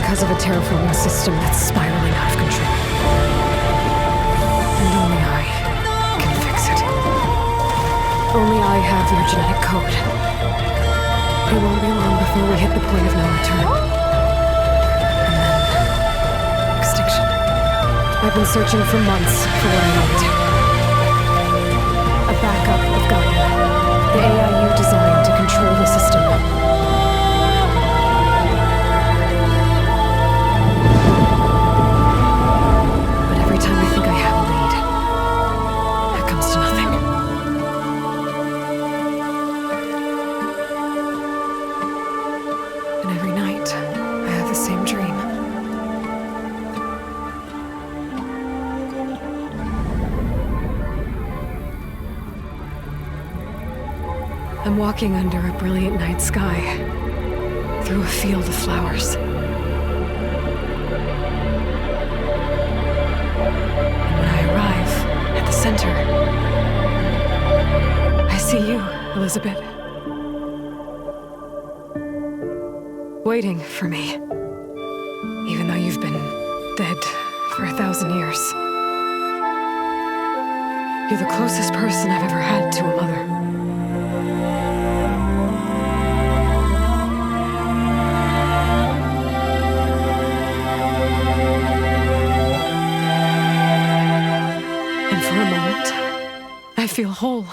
because of a terraforming system that's spiraling out of control. And only I can fix it. Only I have your genetic code. It won't be long before we hit the point of no return. And then... extinction. I've been searching for months for what I need. A backup of Gaia. The AI you designed to control the system. But every time I think I have a lead, that comes to nothing. And every night, I have the same dream. I'm walking under a brilliant night sky, through a field of flowers. And when I arrive at the center, I see you, Elizabeth. Waiting for me, even though you've been dead for 1,000 years. You're the closest person I've ever had to a mother. For a moment, I feel whole.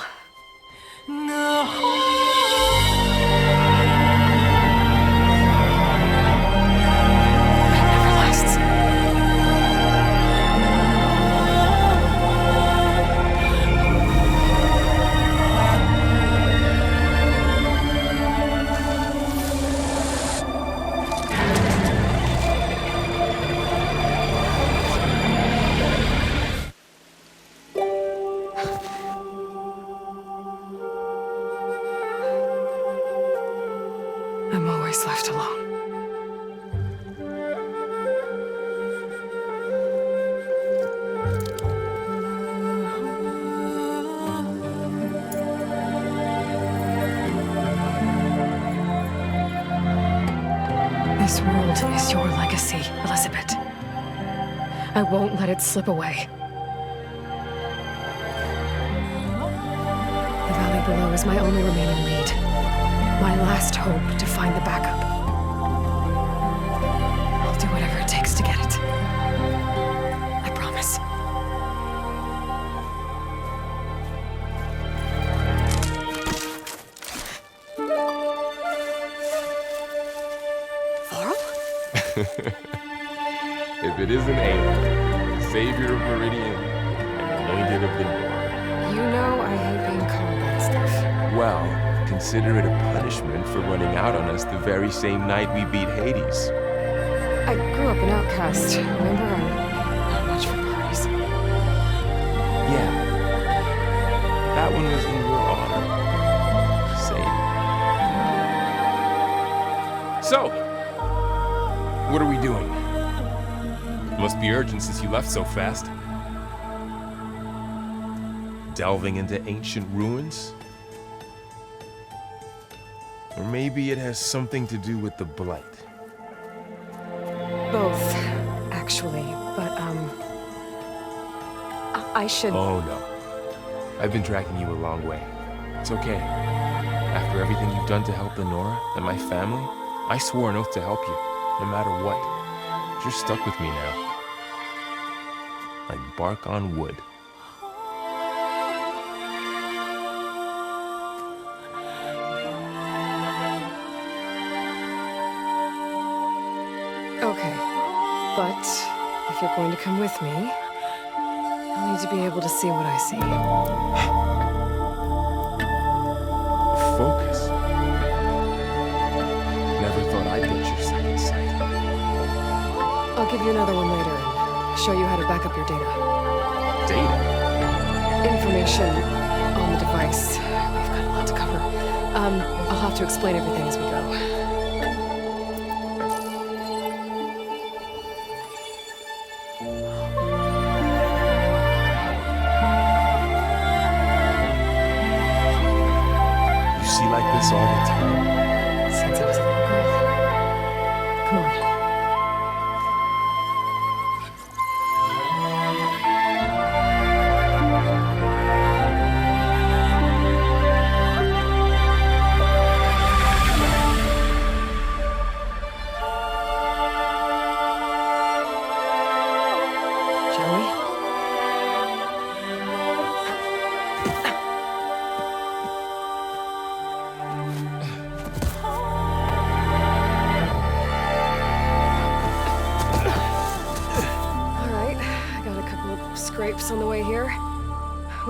That never lasts. I'm always left alone. This world is your legacy, Elizabeth. I won't let it slip away. The valley below is my only remaining lead. My last hope to find the backup. I'll do whatever it takes to get it. I promise. Varl? If it isn't Aloy, savior of Meridian and anointed of the North. You know I hate being called that stuff. Well, consider it a punishment for running out on us the very same night we beat Hades. I grew up an outcast. Remember, I'm not much for parties. Yeah. That one was in your honor. Same. So, what are we doing? Must be urgent since you left so fast. Delving into ancient ruins? Or maybe it has something to do with the Blight. Both, actually, but, I should... Oh, no. I've been tracking you a long way. It's okay. After everything you've done to help Lenora and my family, I swore an oath to help you, no matter what. You're stuck with me now. Like bark on wood. Okay, but if you're going to come with me, I'll need to be able to see what I see. Focus. Never thought I'd get your second sight. I'll give you another one later and show you how to back up your data. Data? Information on the device. We've got a lot to cover. I'll have to explain everything as we go. You see like this all the time? Since I was a little girl. Come on.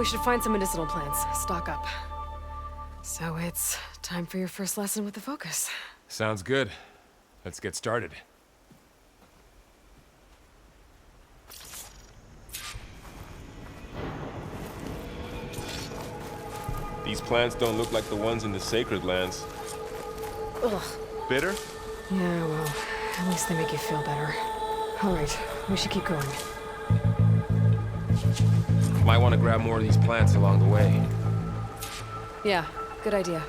we should find some medicinal plants. Stock up. So it's time for your first lesson with the focus. Sounds good. Let's get started. These plants don't look like the ones in the sacred lands. Ugh. Bitter? Yeah, well, at least they make you feel better. All right, we should keep going. Might want to grab more of these plants along the way. Yeah, good idea.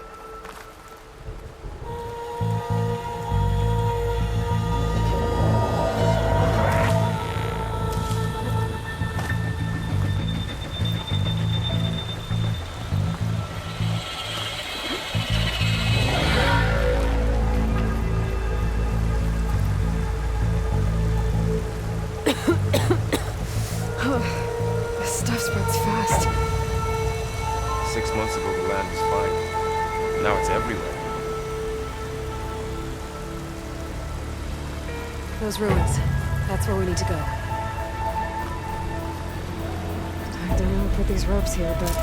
This stuff spreads fast. 6 months ago, the land was fine. Now it's everywhere. Those ruins. That's where we need to go. I don't know who put these ropes here, but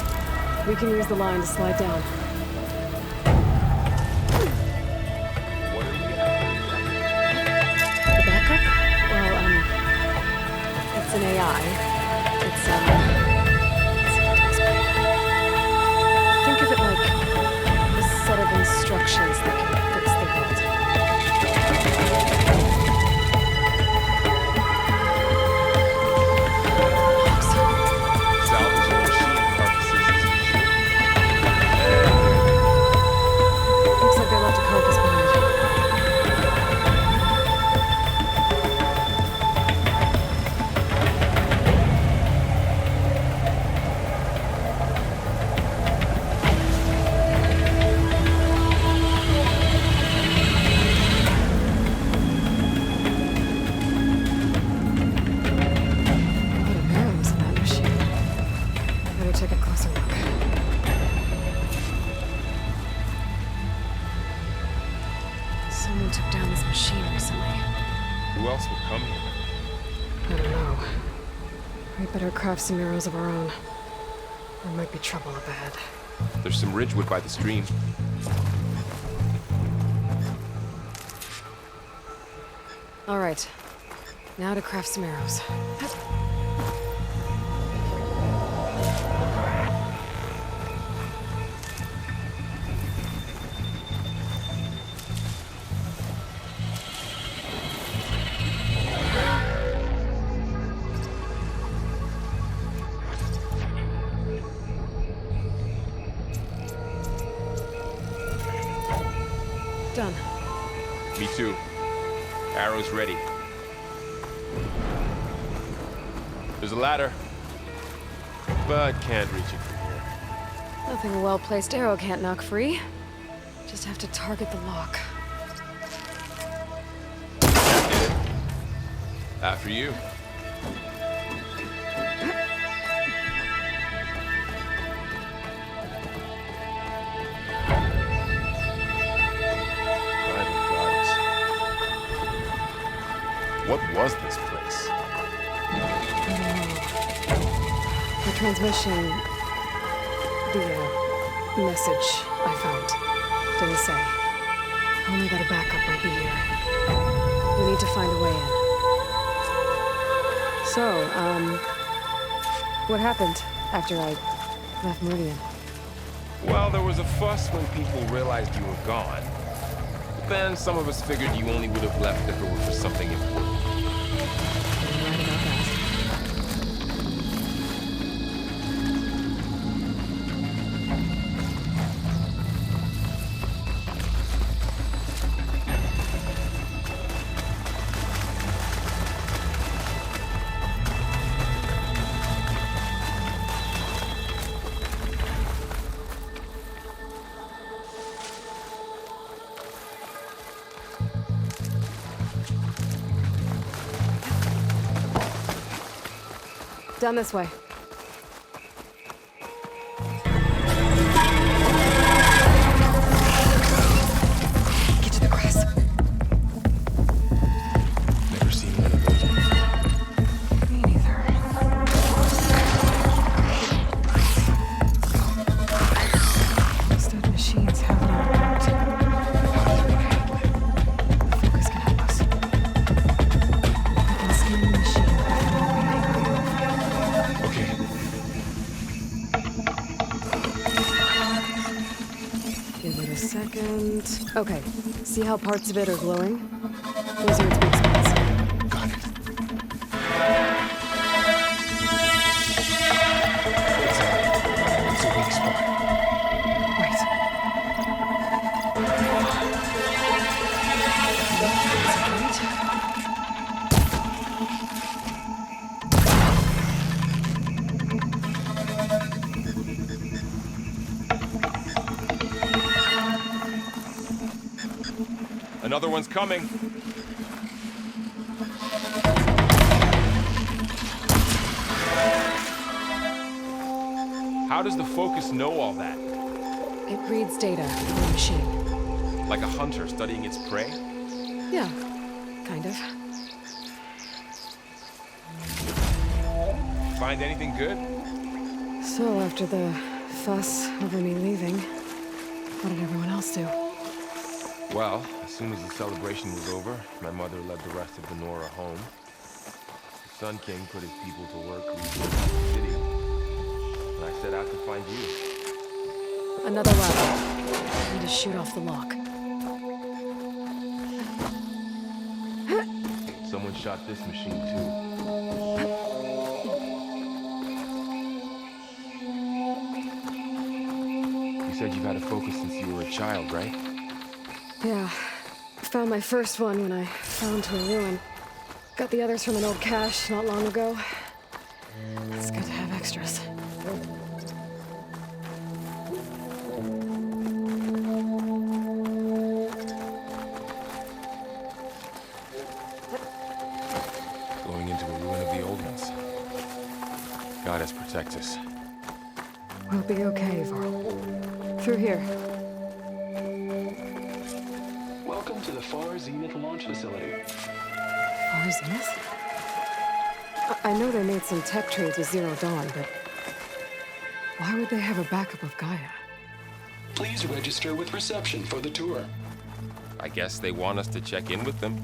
we can use the line to slide down. What are we at? The backup? Well, it's an AI. It's, think of it like a set of instructions that can fix the world. Salvaging machine carcasses is usual. Looks like they left a carcass behind. Take a closer look. Someone took down this machine recently. Who else would come here? I don't know. We better craft some arrows of our own. There might be trouble up ahead. There's some ridgewood by the stream. All right. Now to craft some arrows. Done. Me too. Arrows ready. There's a ladder, but can't reach it from here. Nothing a well-placed arrow can't knock free. Just have to target the lock. That did it. After you. What was this place? The transmission... the, message I found. Didn't say. Only that a backup might be here. We need to find a way in. So, what happened after I left Meridian? Well, there was a fuss when people realized you were gone. But then some of us figured you only would have left if it were for something important. You're right about that. Down this way. Get to the grass. Never seen one of those before. Me neither. second. Okay, see how parts of it are glowing? Those are its weak spots. Got it. It's a weak spot. Right. Another one's coming. How does the focus know all that? It reads data from the machine. Like a hunter studying its prey? Yeah, kind of. Find anything good? So after the fuss over me leaving, what did everyone else do? Well, as soon as the celebration was over, my mother led the rest of the Nora home. The Sun King put his people to work rebuilding the city. And I set out to find you. Another ladder. I need to shoot off the lock. Someone shot this machine too. You said you've had a focus since you were a child, right? Yeah. Found my first one when I fell into a ruin. Got the others from an old cache not long ago. It's good to have extras. Going into a ruin of the old ones. God has protect us. We'll be okay, Varl. Through here. Welcome to the Far Zenith launch facility. Far Zenith? I know they made some tech trades with Zero Dawn, but why would they have a backup of Gaia? Please register with reception for the tour. I guess they want us to check in with them.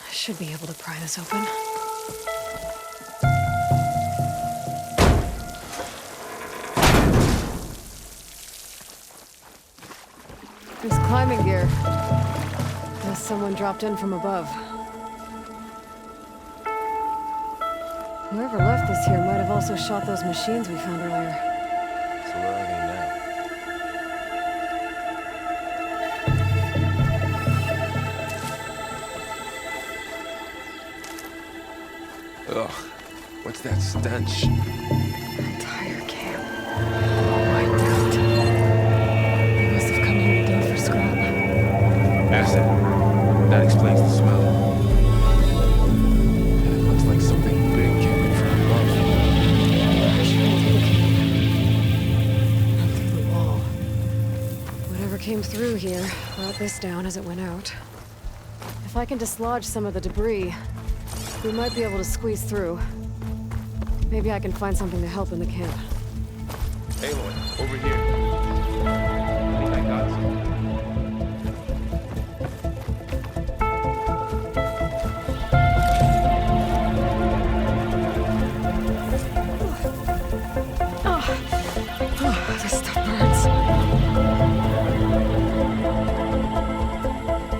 I should be able to pry this open. There's climbing gear. Guess someone dropped in from above. Whoever left this here might have also shot those machines we found earlier. So where are they now? Ugh, what's that stench? Entire camp. Wiped out. They must have come here to dig for scrap. Acid. That explains the smell. And it looks like something big came in from above. Not through the wall. Whatever came through here brought this down as it went out. If I can dislodge some of the debris, we might be able to squeeze through. Maybe I can find something to help in the camp. Aloy, over here. I think I got something. Oh, this stuff burns.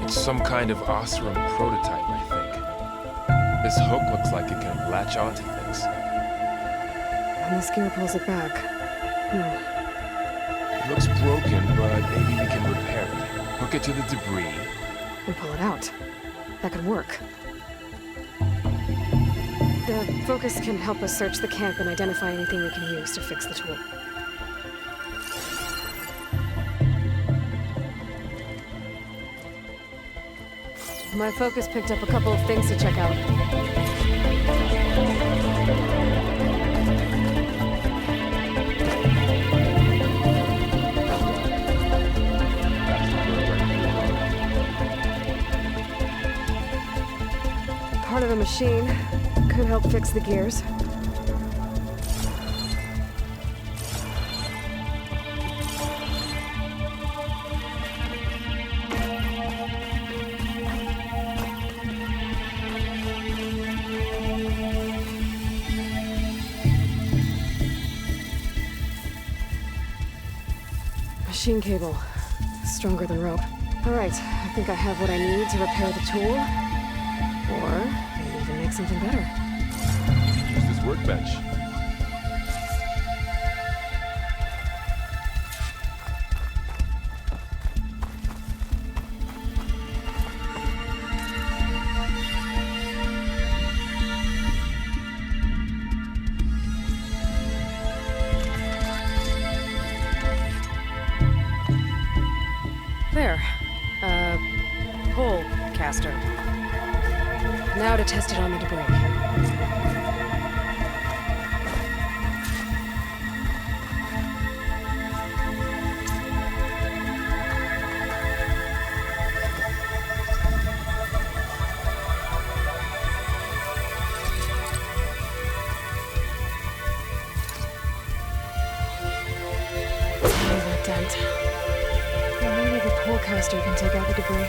It's some kind of Osram prototype, I think. This hook looks like it can latch onto things. And this gear pulls it back. It looks broken, but maybe we can repair it. Hook it to the debris. And pull it out. That could work. The focus can help us search the camp and identify anything we can use to fix the tool. My focus picked up a couple of things to check out. Part of a machine could help fix the gears. machine cable. Stronger than rope. Alright, I think I have what I need to repair the tool. Or maybe even make something better. Use this workbench. There. Pole caster. Now to test it on the debris. Tiny little dent. Maybe the pole caster can take out the debris.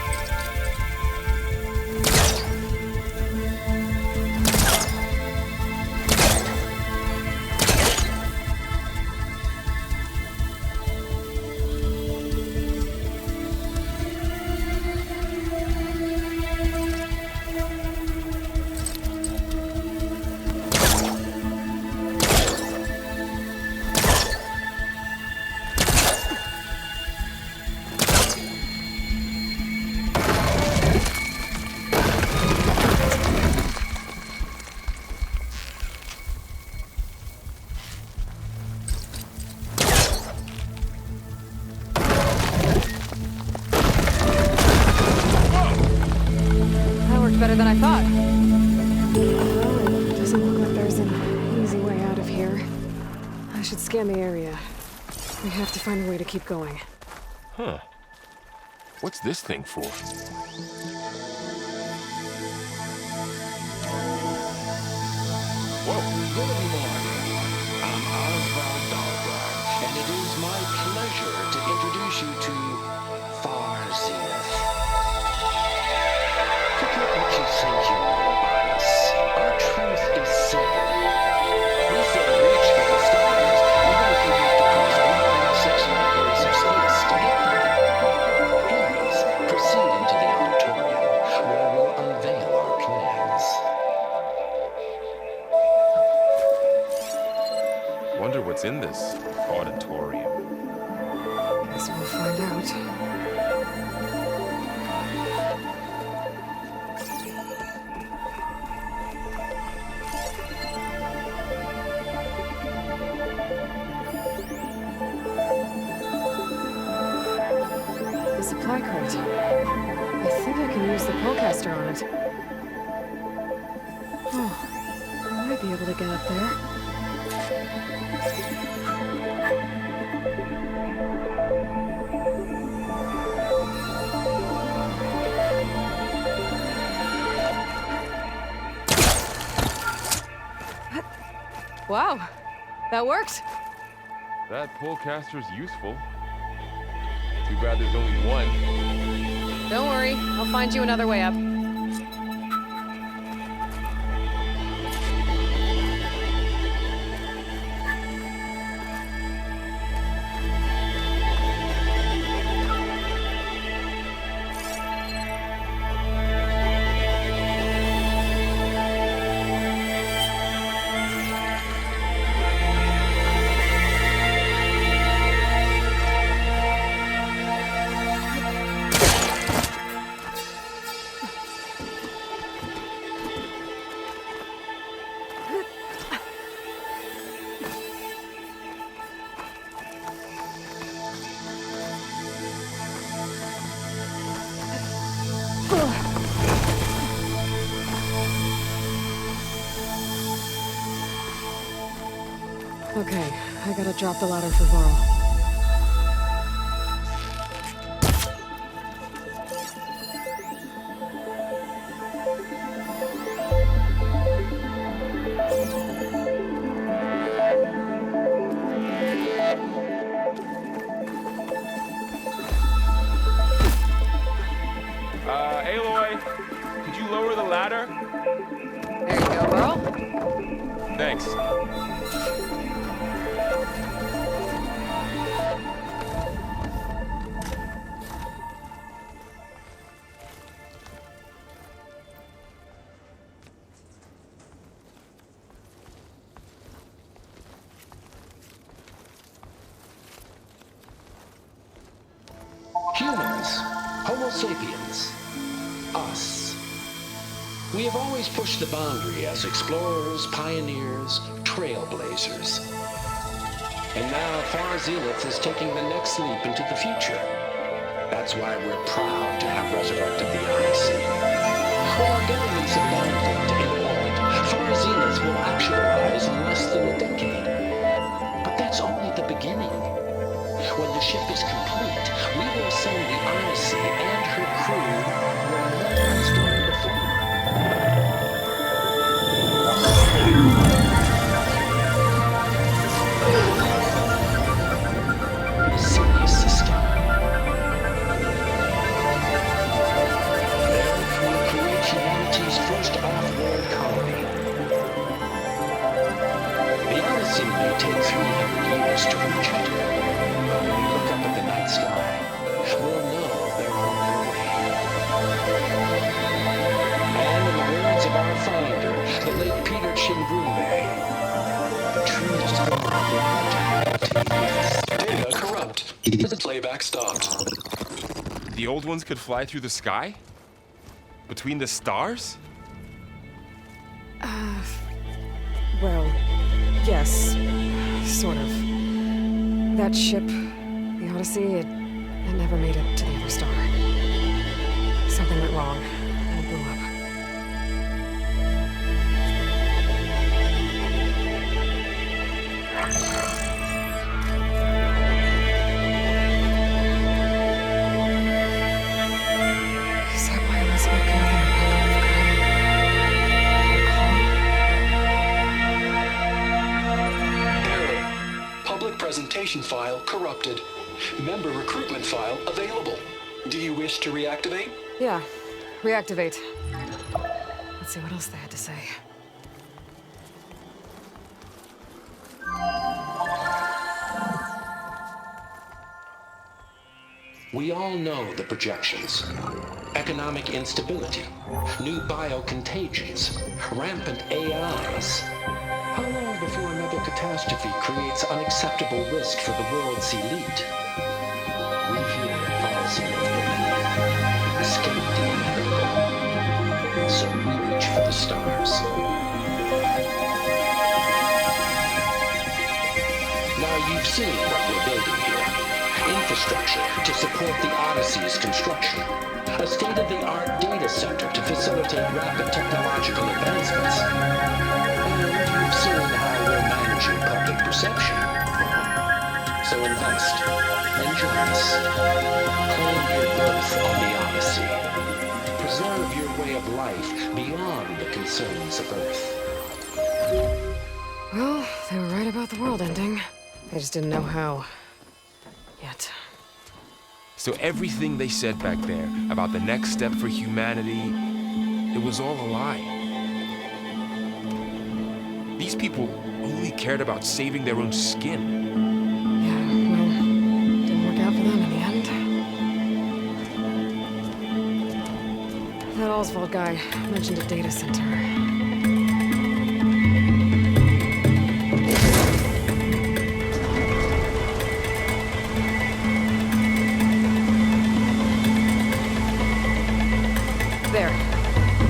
Better than I thought. Well, doesn't look like there's an easy way out of here. I should scan the area. We have to find a way to keep going. Huh. What's this thing for? Whoa. Good morning. I'm Oswald Dahlberg, and it is my pleasure to introduce you to Far Zenith. Forget what you think you know about us. Our truth is simple. We say reach for the stars, even if you have to cross 1.6 light years of space to get there. Please proceed into the auditorium, where we'll unveil our plans. Wonder what's in this auditorium. Guess we'll find out. The supply crate. I think I can use the polecaster on it. Oh, I might be able to get up there. Wow, that worked. That polecaster's useful. Too bad there's only one. Don't worry, I'll find you another way up. Okay, I gotta drop the ladder for Varl. Aloy, could you lower the ladder? There you go, Varl. Thanks. Homo sapiens. Us. We have always pushed the boundary as explorers, pioneers, trailblazers. And now Far Zenith is taking the next leap into the future. That's why we're proud to have resurrected the Odyssey. When our governments abandoned in orbit, Far Zenith will actualize in less than a decade. But that's only the beginning. When the ship is complete, we will send the Odyssey and her crew where no one's gone before. The Sirius system. There we create humanity's first off-world colony. The Odyssey may take 300 years to reach it. When we look up at the night sky, we'll know they're on their way. And in the words of our finder, the late Peter Chimbrumbe, the truest thing of immortality is data corrupt. Playback stopped. The old ones could fly through the sky? Between the stars? Well, yes, sort of. That ship, the Odyssey, it never made it to the other star. Something went wrong, and it blew up. Is that why Elizabeth gave them a Error. Public presentation file corrupted. Member recruitment file available. Do you wish to reactivate? Yeah, reactivate. Let's see what else they had to say. We all know the projections. Economic instability, new biocontagions, rampant AIs. How long before another catastrophe creates unacceptable risk for the world's elite? We here at Far Zenith believe escape the inevitable. So we reach for the stars. Now you've seen what we're building here. Infrastructure to support the Odyssey's construction. A state-of-the-art data center to facilitate rapid technological advancements. And you've seen how we're managing public perception. So invest and join us. Claim your berth on the Odyssey. Preserve your way of life beyond the concerns of Earth. Well, they were right about the world ending. They just didn't know how. Yet. So everything they said back there about the next step for humanity, it was all a lie. These people only cared about saving their own skin. Yeah, well, didn't work out for them in the end. That Oswald guy mentioned a data center. There.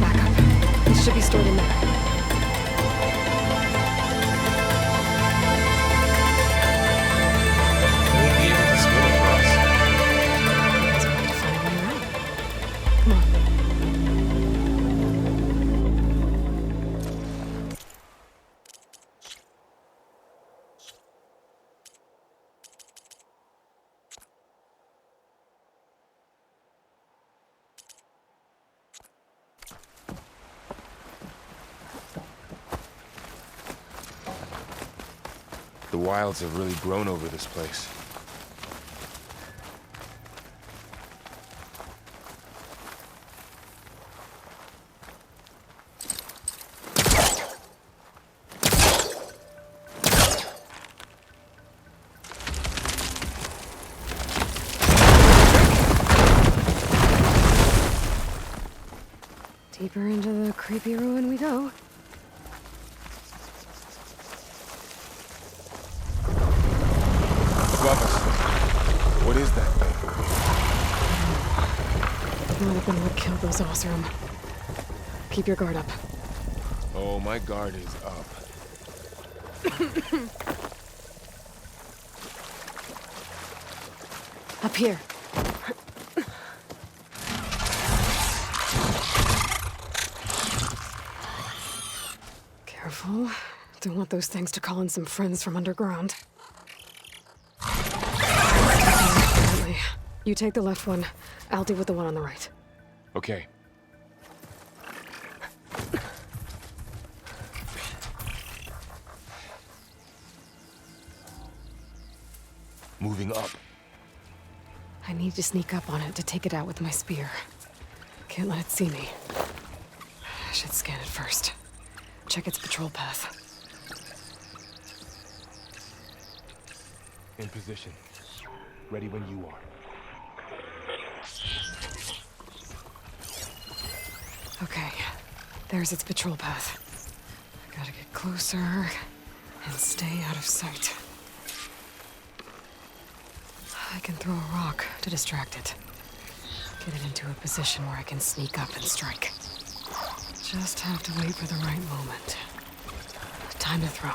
Back up. This should be stored in there. Won't be able to swim across. So we have to find a way around. Come on. The wilds have really grown over this place. Deeper into the creepy ruin we go. Above us. What is that thing? been what killed those Osram. Keep your guard up. Oh, my guard is up. Up here. Careful. Don't want those things to call in some friends from underground. You take the left one. I'll deal with the one on the right. Okay. Moving up. I need to sneak up on it to take it out with my spear. Can't let it see me. I should scan it first. Check its patrol path. In position. Ready when you are. Okay, there's its patrol path. I gotta get closer and stay out of sight. I can throw a rock to distract it. Get it into a position where I can sneak up and strike. Just have to wait for the right moment. Time to throw.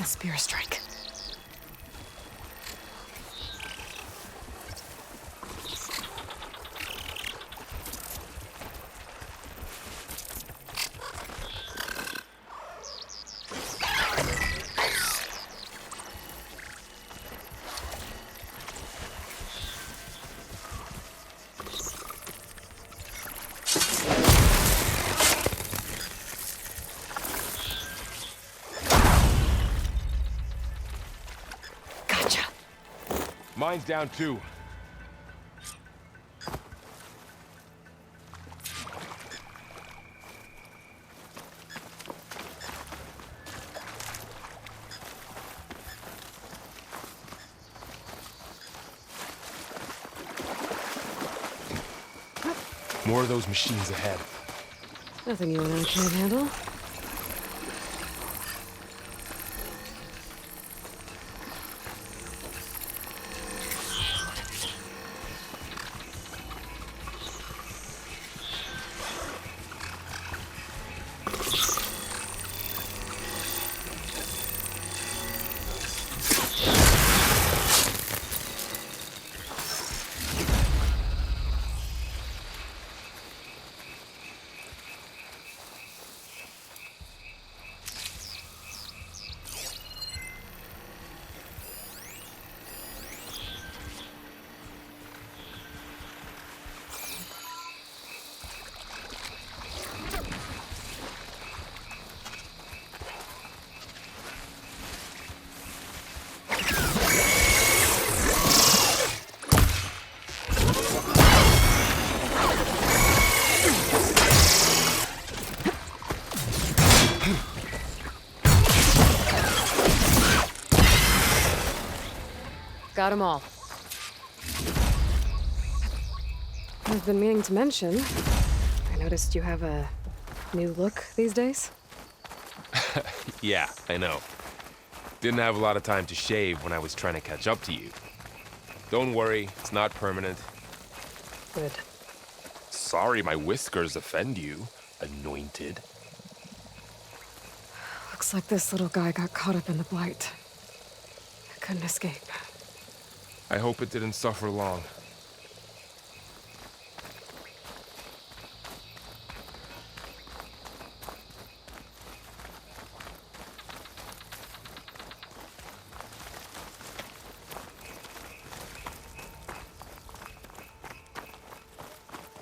Spear strike. Mine's down too. More of those machines ahead. Nothing you and I can't handle. Got them all. I've been meaning to mention, I noticed you have a new look these days. Yeah, I know. Didn't have a lot of time to shave when I was trying to catch up to you. Don't worry, it's not permanent. Good. Sorry my whiskers offend you, anointed. Looks like this little guy got caught up in the blight. I couldn't escape. I hope it didn't suffer long.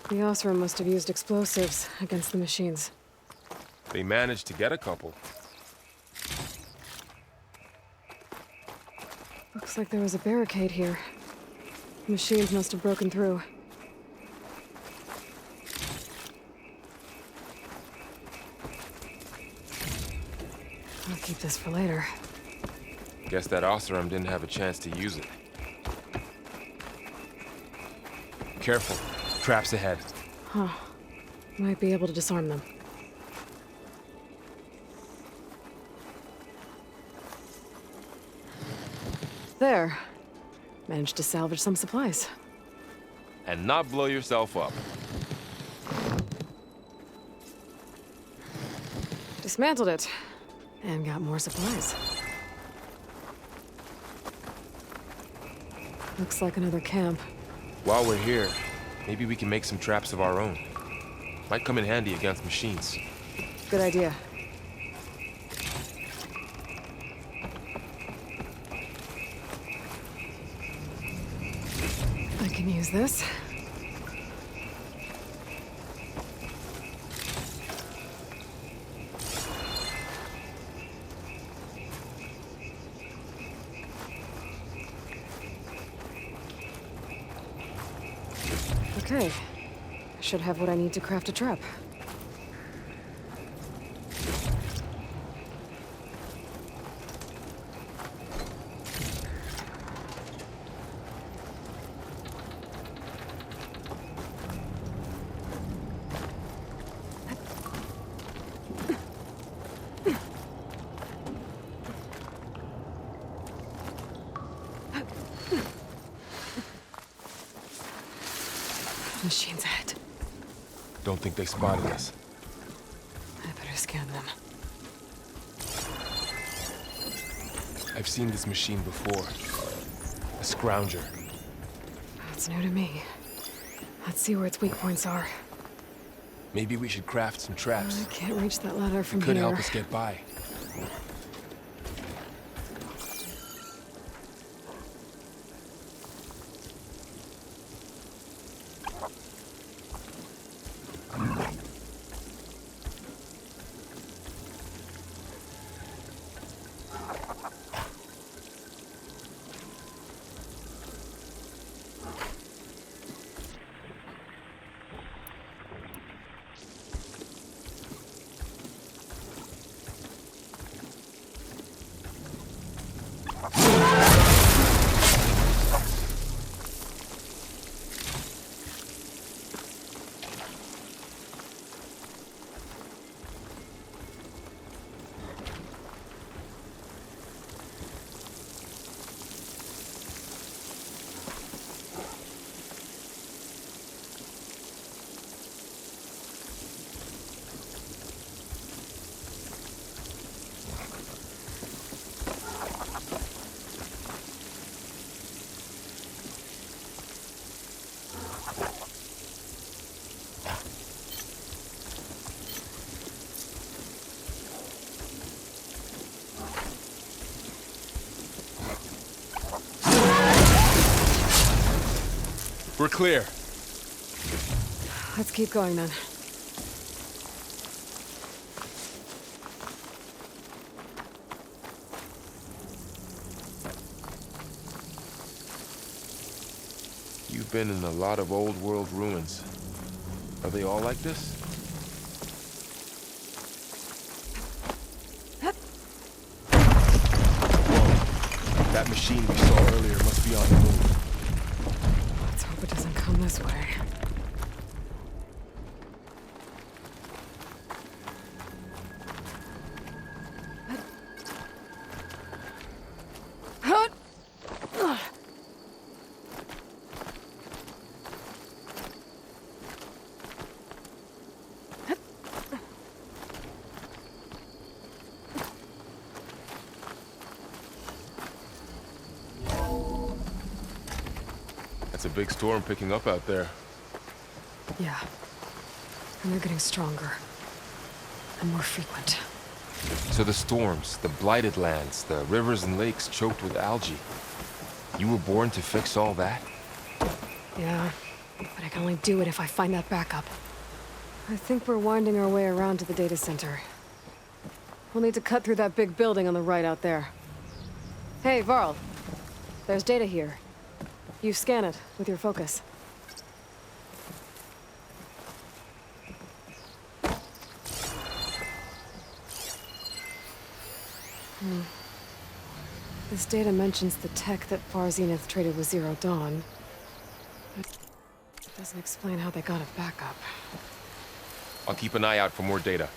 The Osram must have used explosives against the machines. They managed to get a couple. Looks like there was a barricade here. The machines must have broken through. I'll keep this for later. Guess that Oseram didn't have a chance to use it. Careful. Traps ahead. Huh. Might be able to disarm them. There. Managed to salvage some supplies. And not blow yourself up. Dismantled it. And got more supplies. Looks like another camp. While we're here, maybe we can make some traps of our own. Might come in handy against machines. Good idea. I can use this. Okay. I should have what I need to craft a trap. Machines ahead. Don't think they spotted us. I better scan them. I've seen this machine before. A scrounger. That's new to me. Let's see where its weak points are. Maybe we should craft some traps. I can't reach that ladder from It could here. help us get by. We're clear. Let's keep going then. You've been in a lot of old world ruins. Are they all like this? Whoa. That machine we saw earlier must be on the move. Let's hope it doesn't come this way. It's a big storm picking up out there. Yeah. And they're getting stronger. And more frequent. So the storms, the blighted lands, the rivers and lakes choked with algae. You were born to fix all that? Yeah. But I can only do it if I find that backup. I think we're winding our way around to the data center. We'll need to cut through that big building on the right out there. Hey, Varl. There's data here. You scan it with your focus. This data mentions the tech that Far Zenith traded with Zero Dawn. But it doesn't explain how they got a backup. I'll keep an eye out for more data.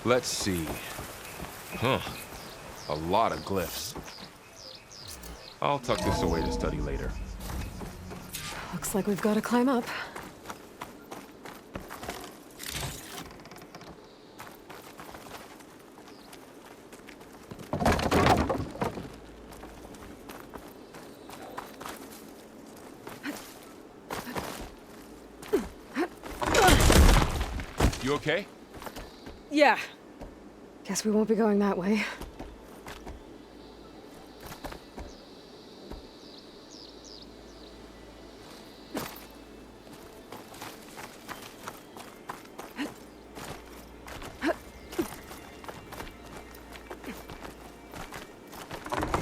Let's see. Huh. A lot of glyphs. I'll tuck this away to study later. Looks like we've got to climb up. You okay? Yeah. Guess we won't be going that way.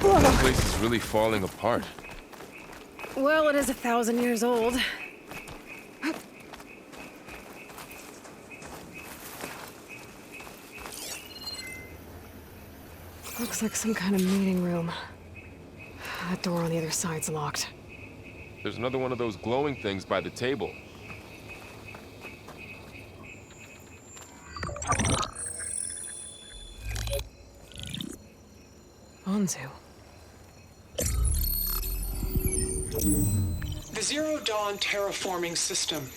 This place is really falling apart. Well, it is 1,000 years old. Looks like some kind of meeting room. That door on the other side's locked. There's another one of those glowing things by the table. Anzu. The Zero Dawn terraforming system,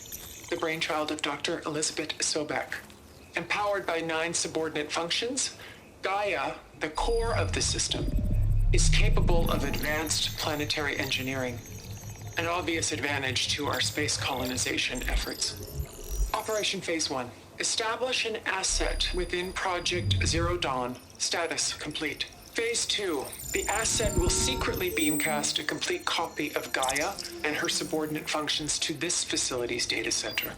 the brainchild of Dr. Elizabeth Sobek. Empowered by 9 subordinate functions, Gaia, the core of the system, is capable of advanced planetary engineering, an obvious advantage to our space colonization efforts. Operation Phase 1. Establish an asset within Project Zero Dawn. Status complete. Phase 2. The asset will secretly beamcast a complete copy of Gaia and her subordinate functions to this facility's data center.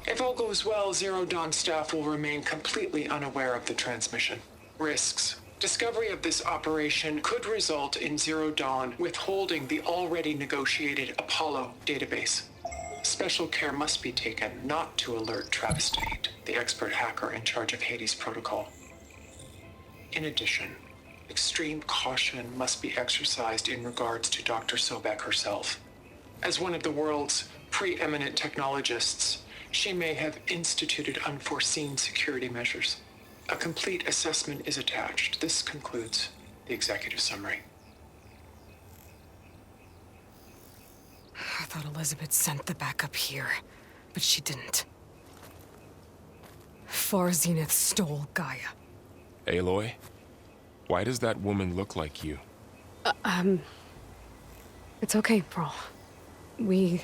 If all goes well, Zero Dawn staff will remain completely unaware of the transmission. Risks. Discovery of this operation could result in Zero Dawn withholding the already negotiated Apollo database. Special care must be taken not to alert Travis Tate, the expert hacker in charge of Hades Protocol. In addition, extreme caution must be exercised in regards to Dr. Sobek herself. As one of the world's preeminent technologists, she may have instituted unforeseen security measures. A complete assessment is attached. This concludes the executive summary. I thought Elizabeth sent the backup here, but she didn't. Far Zenith stole Gaia. Aloy? Why does that woman look like you? It's okay, Pearl. We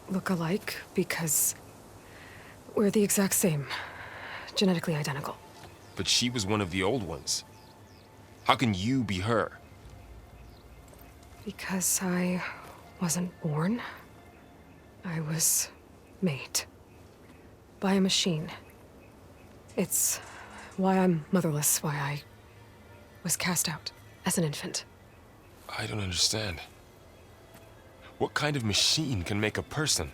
look alike because we're the exact same. Genetically identical. But she was one of the old ones. How can you be her? Because I wasn't born. I was made. By a machine. It's why I'm motherless, why I was cast out as an infant. I don't understand. What kind of machine can make a person?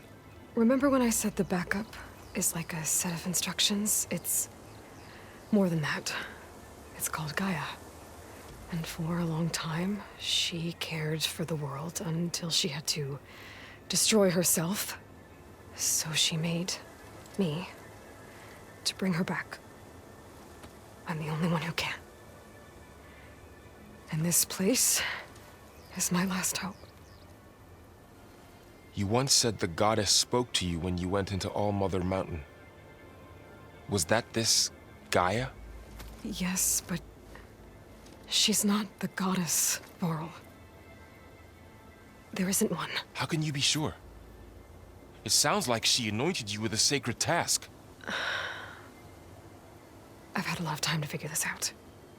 Remember when I said the backup is like a set of instructions? It's more than that. It's called Gaia. And for a long time, she cared for the world until she had to destroy herself. So she made me to bring her back. I'm the only one who can. And this place is my last hope. You once said the goddess spoke to you when you went into All-Mother Mountain. Was that this Gaia? Yes, but she's not the goddess, Varl. There isn't one. How can you be sure? It sounds like she anointed you with a sacred task. I've had a lot of time to figure this out.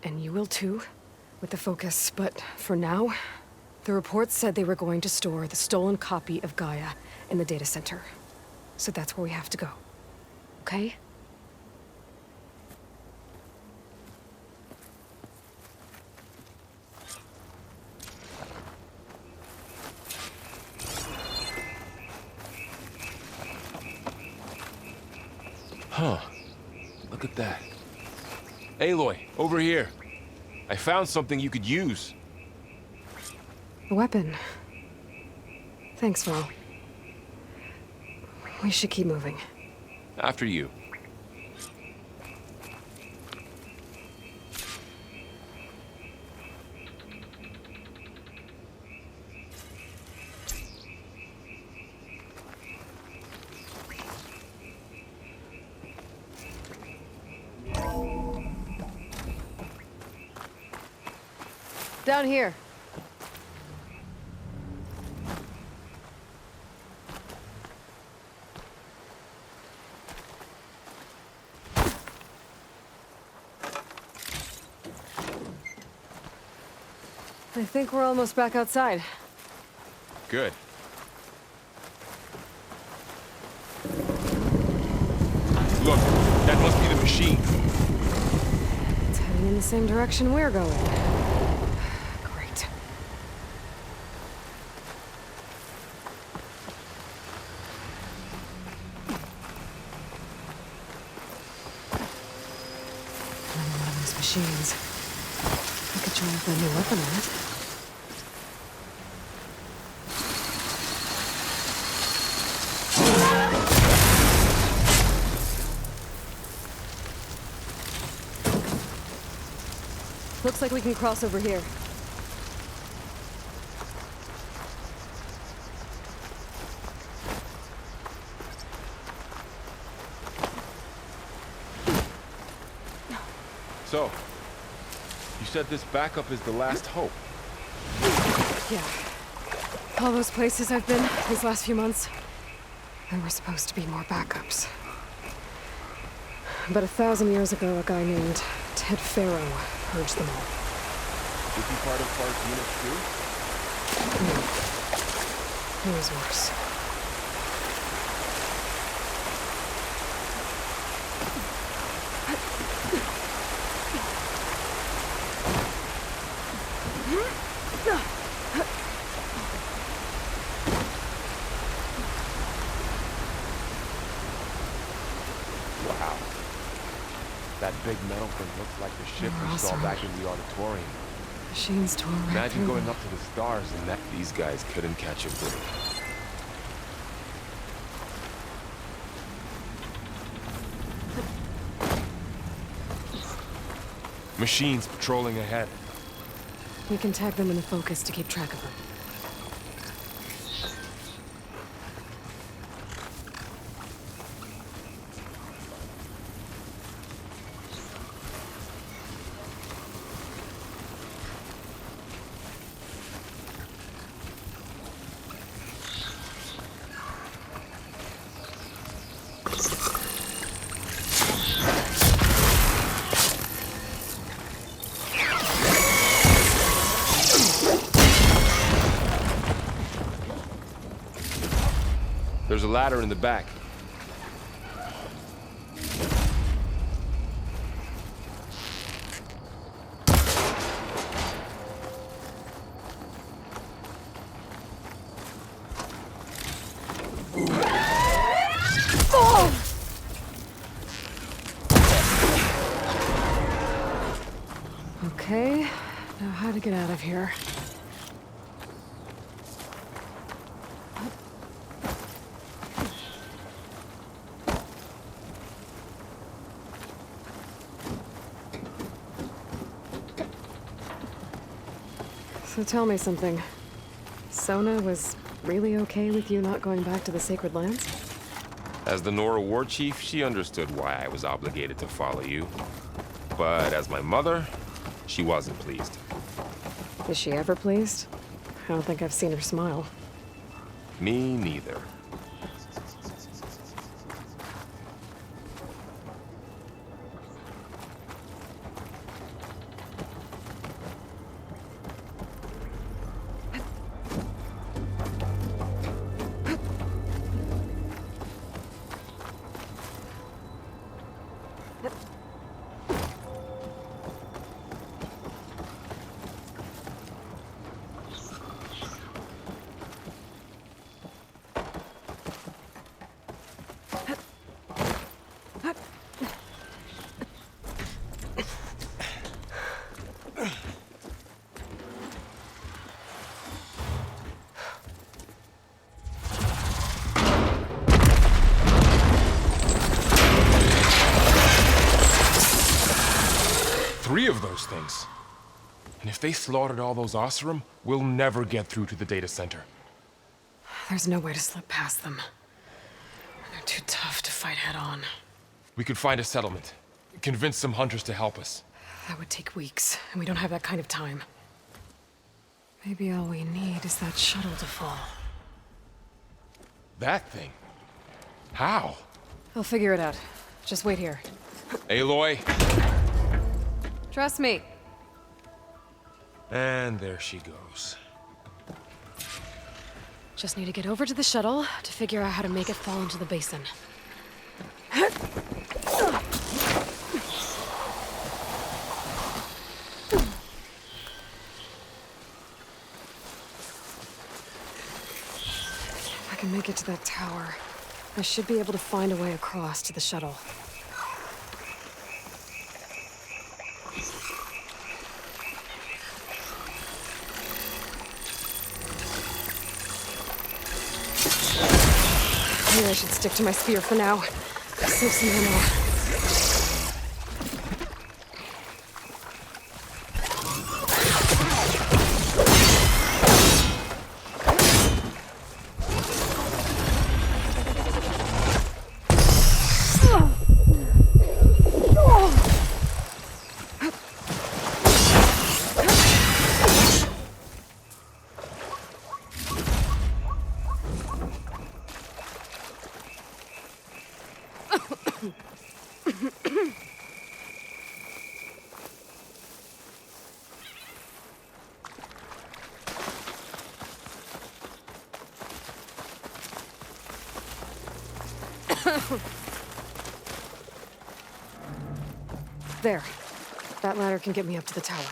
And you will too, with the focus. But for now, the reports said they were going to store the stolen copy of Gaia in the data center. So that's where we have to go. Okay? Huh. Look at that. Aloy, over here. I found something you could use. A weapon. Thanks, Val. We should keep moving. After you. Down here. I think we're almost back outside. Good. Look, that must be the machine. It's heading in the same direction we're going. Great. Another one of those machines. I could try with my new weapon on it. Looks like we can cross over here. So, you said this backup is the last hope. Yeah. All those places I've been these last few months, there were supposed to be more backups. But 1,000 years ago, a guy named Ted Farrow purged them all. Is he part of Clark's unit too? It was worse. Wow. That big metal thing looks like the ship we saw back in the auditorium. Machines tore right Imagine through going them. up to the stars and that these guys couldn't catch a break. Machines patrolling ahead. We can tag them in the focus to keep track of them. There's a ladder in the back. Okay, now how to get out of here. So tell me something. Sona was really okay with you not going back to the Sacred Lands? As the Nora war chief, she understood why I was obligated to follow you. But as my mother, she wasn't pleased. Is she ever pleased? I don't think I've seen her smile. Me neither. of those things. And if they slaughtered all those Oseram, we'll never get through to the data center. There's no way to slip past them. They're too tough to fight head-on. We could find a settlement. Convince some hunters to help us. That would take weeks, and we don't have that kind of time. Maybe all we need is that shuttle to fall. That thing? How? I'll figure it out. Just wait here. Aloy. Trust me. And there she goes. Just need to get over to the shuttle to figure out how to make it fall into the basin. If I can make it to that tower, I should be able to find a way across to the shuttle. Maybe I should stick to my spear for now. Save some ammo. There. That ladder can get me up to the tower.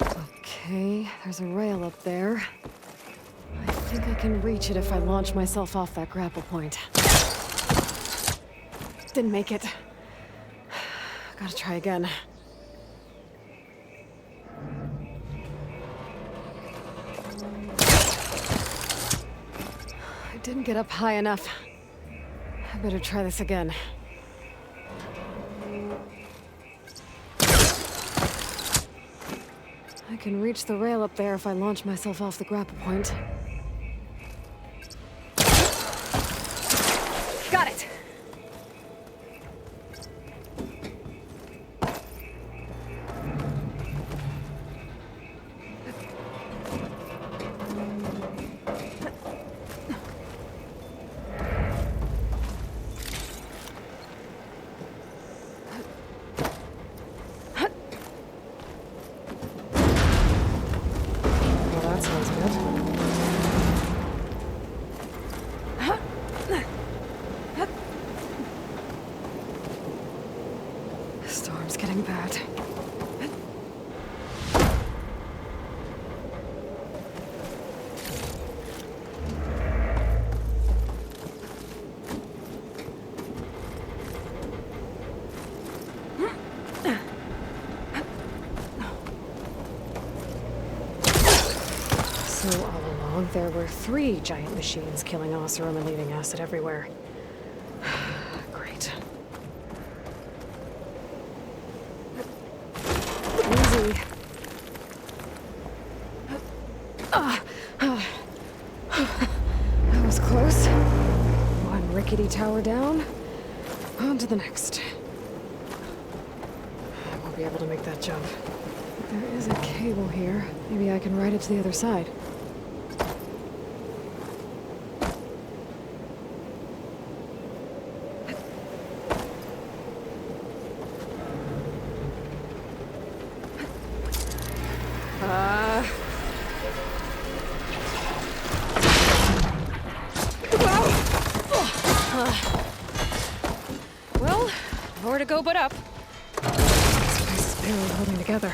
Okay, there's a rail up there. I think I can reach it if I launch myself off that grapple point. Didn't make it. Gotta try again. I didn't get up high enough. I better try this again. I can reach the rail up there if I launch myself off the grapple point. Got it! That sounds good. The storm's getting bad. So all along, there were 3 giant machines killing Oseram and leaving acid everywhere. Great. Easy. That was close. One rickety tower down. On to the next. I won't be able to make that jump. There is a cable here. Maybe I can ride it to the other side. Well, nowhere to go but up. This place is barely holding together.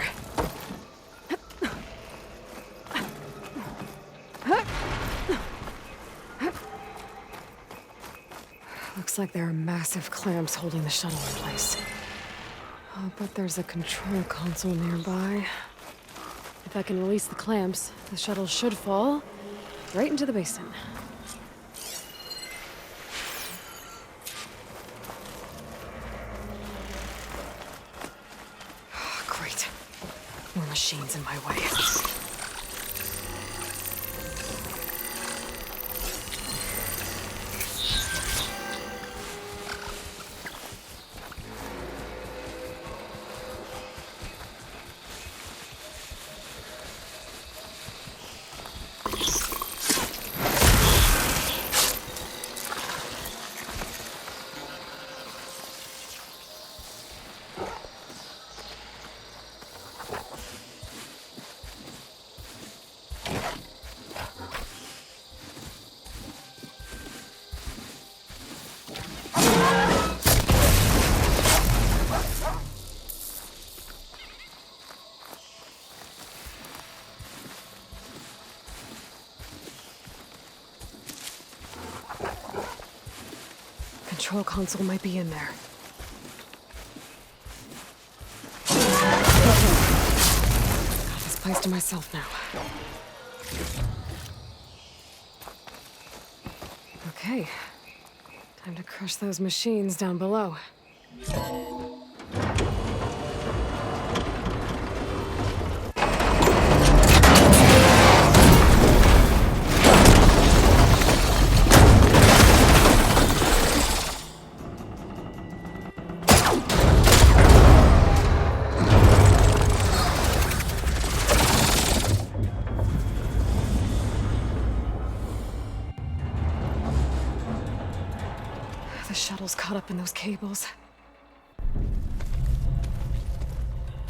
Looks like there are massive clamps holding the shuttle in place. Oh, but there's a control console nearby. If I can release the clamps, the shuttle should fall right into the basin. Great. More machines in my way. Control console might be in there. Got this place to myself now. Okay. Time to crush those machines down below. The shuttle's caught up in those cables.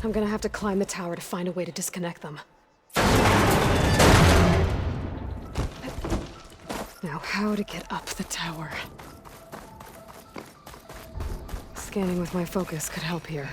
I'm gonna have to climb the tower to find a way to disconnect them. Now, how to get up the tower? Scanning with my focus could help here.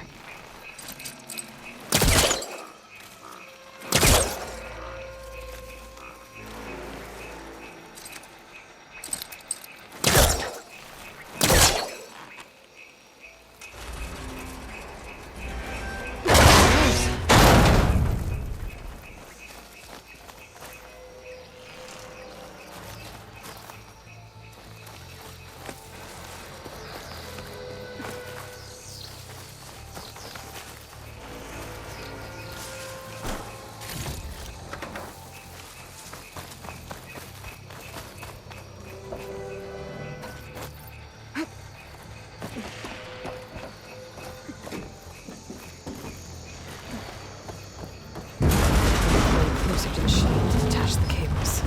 Closer to the shuttle to detach the cables.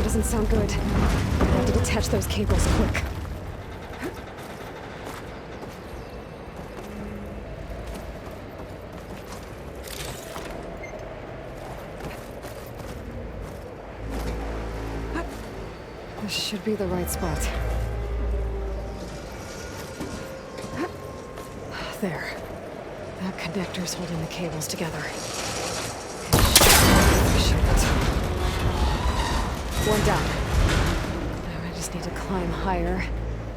Doesn't sound good. I have to detach those cables quick. This should be the right spot. There. That connector's holding the cables together. One down. Now I just need to climb higher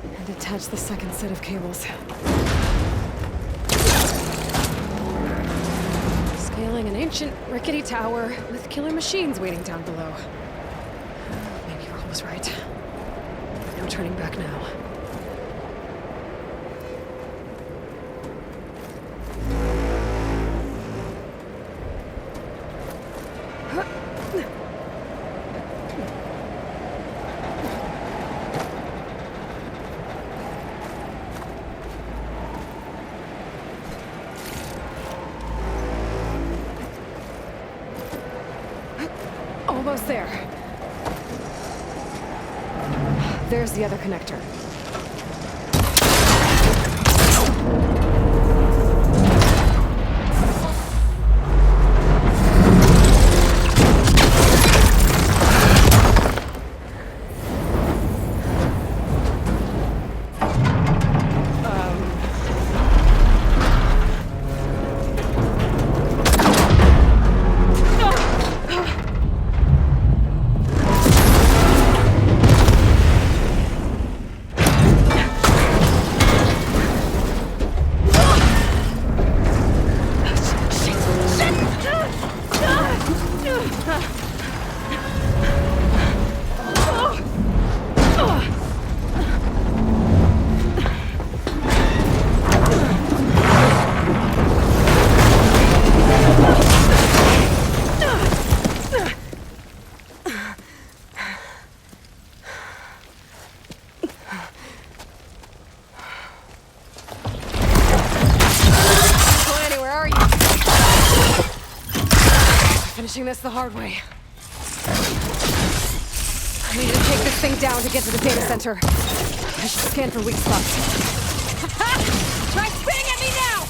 and attach the second set of cables. Scaling an ancient, rickety tower with killer machines waiting down below. Maybe Earl was right. No turning back now. Almost there. There's the other connector. Finishing this the hard way. I need to take this thing down to get to the data center. I should scan for weak spots. Try spinning at me now!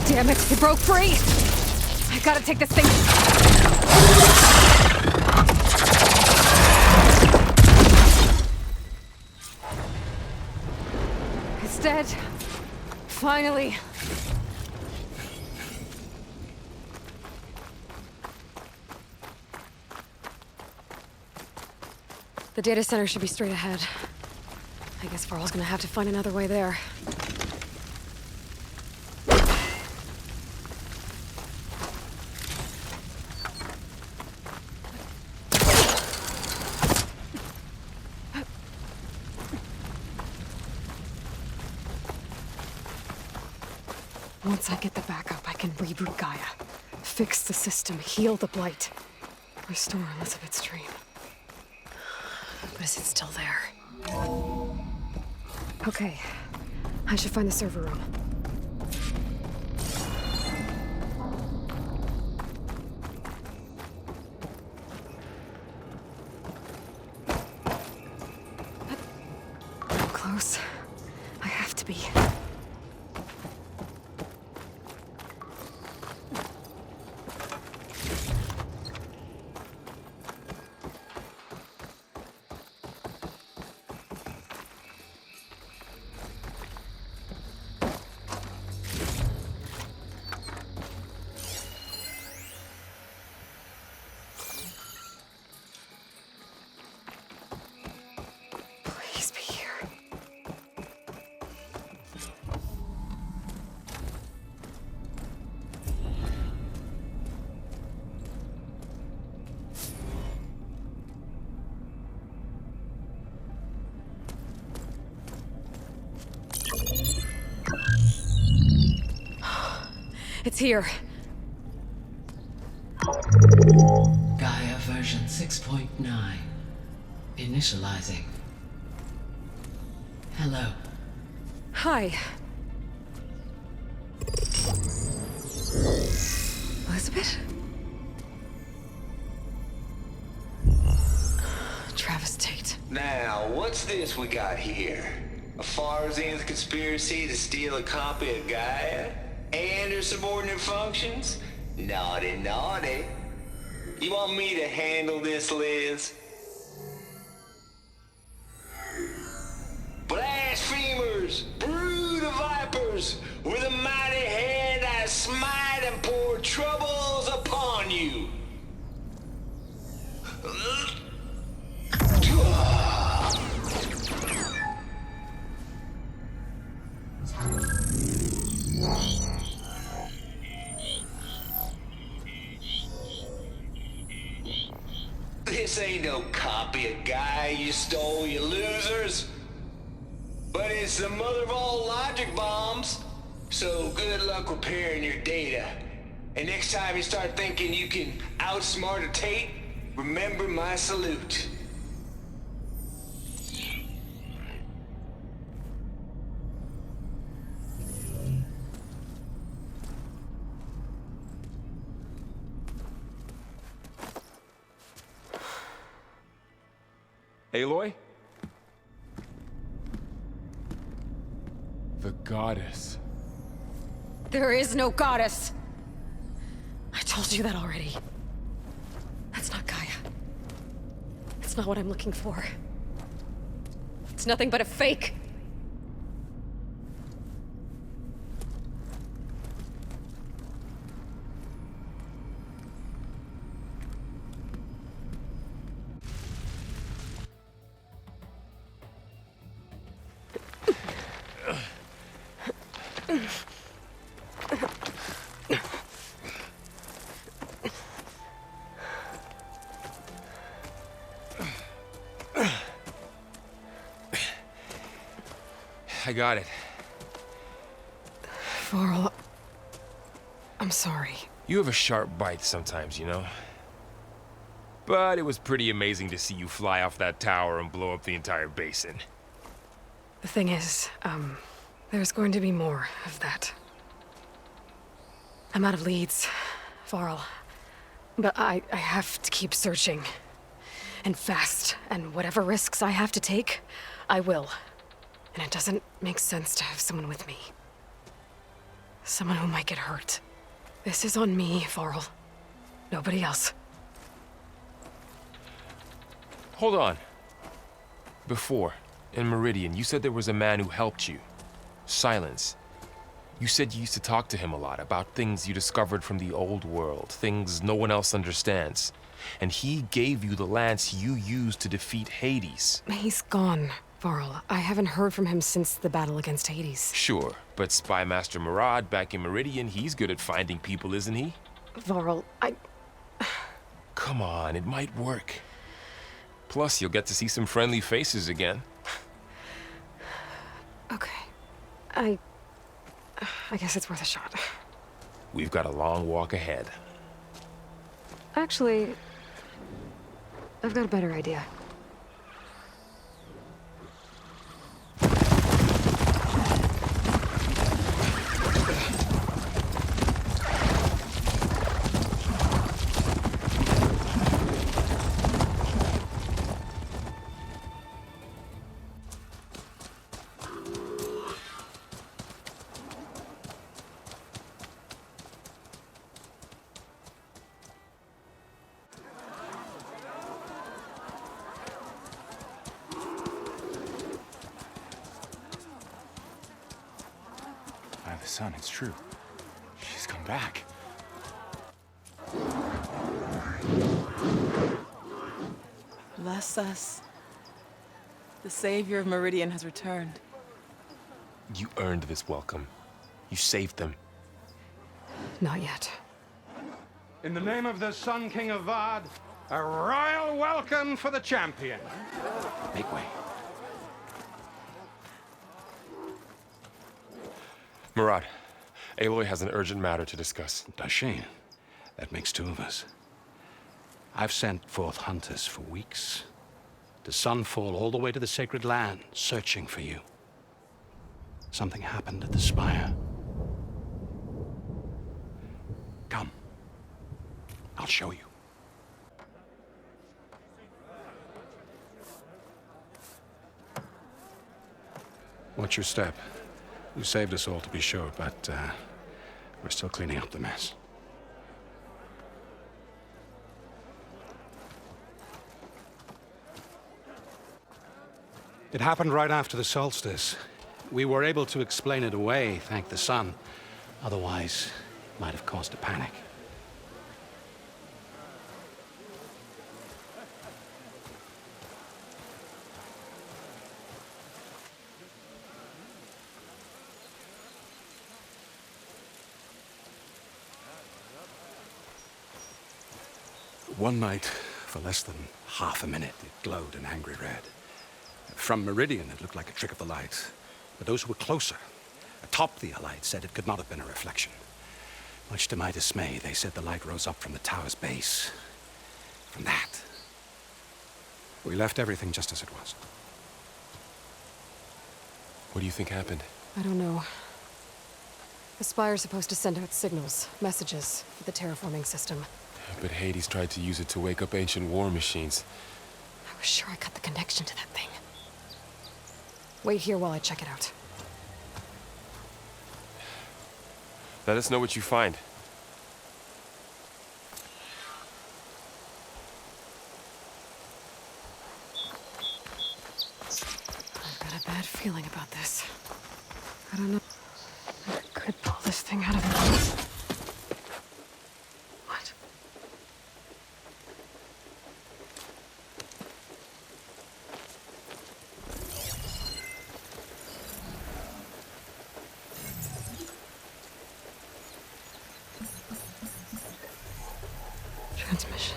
Damn it, it broke free! I gotta take this thing... It's dead. Finally. The data center should be straight ahead. I guess Varl's gonna have to find another way there. Once I get the backup, I can reboot Gaia, fix the system, heal the blight, restore Elizabeth's dream. But is it still there? Okay, I should find the server room. I'm close. I have to be. Please be here. It's here. Gaia version 6.9. Initializing. Hello. Hi. Elizabeth? Travis Tate. Now, what's this we got here? A Farsian's conspiracy to steal a copy of Gaia? And her subordinate functions? Naughty, naughty. You want me to handle this, Liz? Blasphemers, brood of vipers, with a mighty hand I smite and pour troubles upon you. This ain't no copy of Gaia you stole, you losers. But it's the mother of all logic bombs. So good luck repairing your data. And next time you start thinking you can outsmart a Tate, remember my salute. Aloy? The goddess. There is no goddess. I told you that already. That's not Gaia. It's not what I'm looking for. It's nothing but a fake. I got it. Varl, I'm sorry. You have a sharp bite sometimes, you know? But it was pretty amazing to see you fly off that tower and blow up the entire basin. The thing is, there's going to be more of that. I'm out of leads, Varl. But I have to keep searching. And fast. And whatever risks I have to take, I will. And it doesn't make sense to have someone with me. Someone who might get hurt. This is on me, Varl. Nobody else. Hold on. Before, in Meridian, you said there was a man who helped you. Silence. You said you used to talk to him a lot about things you discovered from the old world, things no one else understands. And he gave you the lance you used to defeat Hades. He's gone, Varl. I haven't heard from him since the battle against Hades. Sure, but Spy Master Murad back in Meridian, he's good at finding people, isn't he? Varl, Come on, it might work. Plus, you'll get to see some friendly faces again. Okay. I guess it's worth a shot. We've got a long walk ahead. Actually, I've got a better idea. By the sun, it's true. She's come back. Bless us. The savior of Meridian has returned. You earned this welcome. You saved them. Not yet. In the name of the Sun King of Vard, a royal welcome for the champion. Make way. Murad, Aloy has an urgent matter to discuss. Dashane, that makes two of us. I've sent forth hunters for weeks, to sunfall all the way to the sacred land, searching for you. Something happened at the spire. Come. I'll show you. Watch your step. You saved us all, to be sure, but we're still cleaning up the mess. It happened right after the solstice. We were able to explain it away, thank the sun. Otherwise, it might have caused a panic. One night, For less than half a minute, it glowed an angry red. From Meridian, it looked like a trick of the light. But those who were closer, atop the light, said it could not have been a reflection. Much to my dismay, they said the light rose up from the tower's base. From that. We left everything just as it was. What do you think happened? I don't know. The Spire's supposed to send out signals, messages, for the terraforming system. But Hades tried to use it to wake up ancient war machines. I was sure I cut the connection to that thing. Wait here while I check it out. Let us know what you find. I've got a bad feeling about this. I don't know. I could pull this thing out of it. What? Transmission.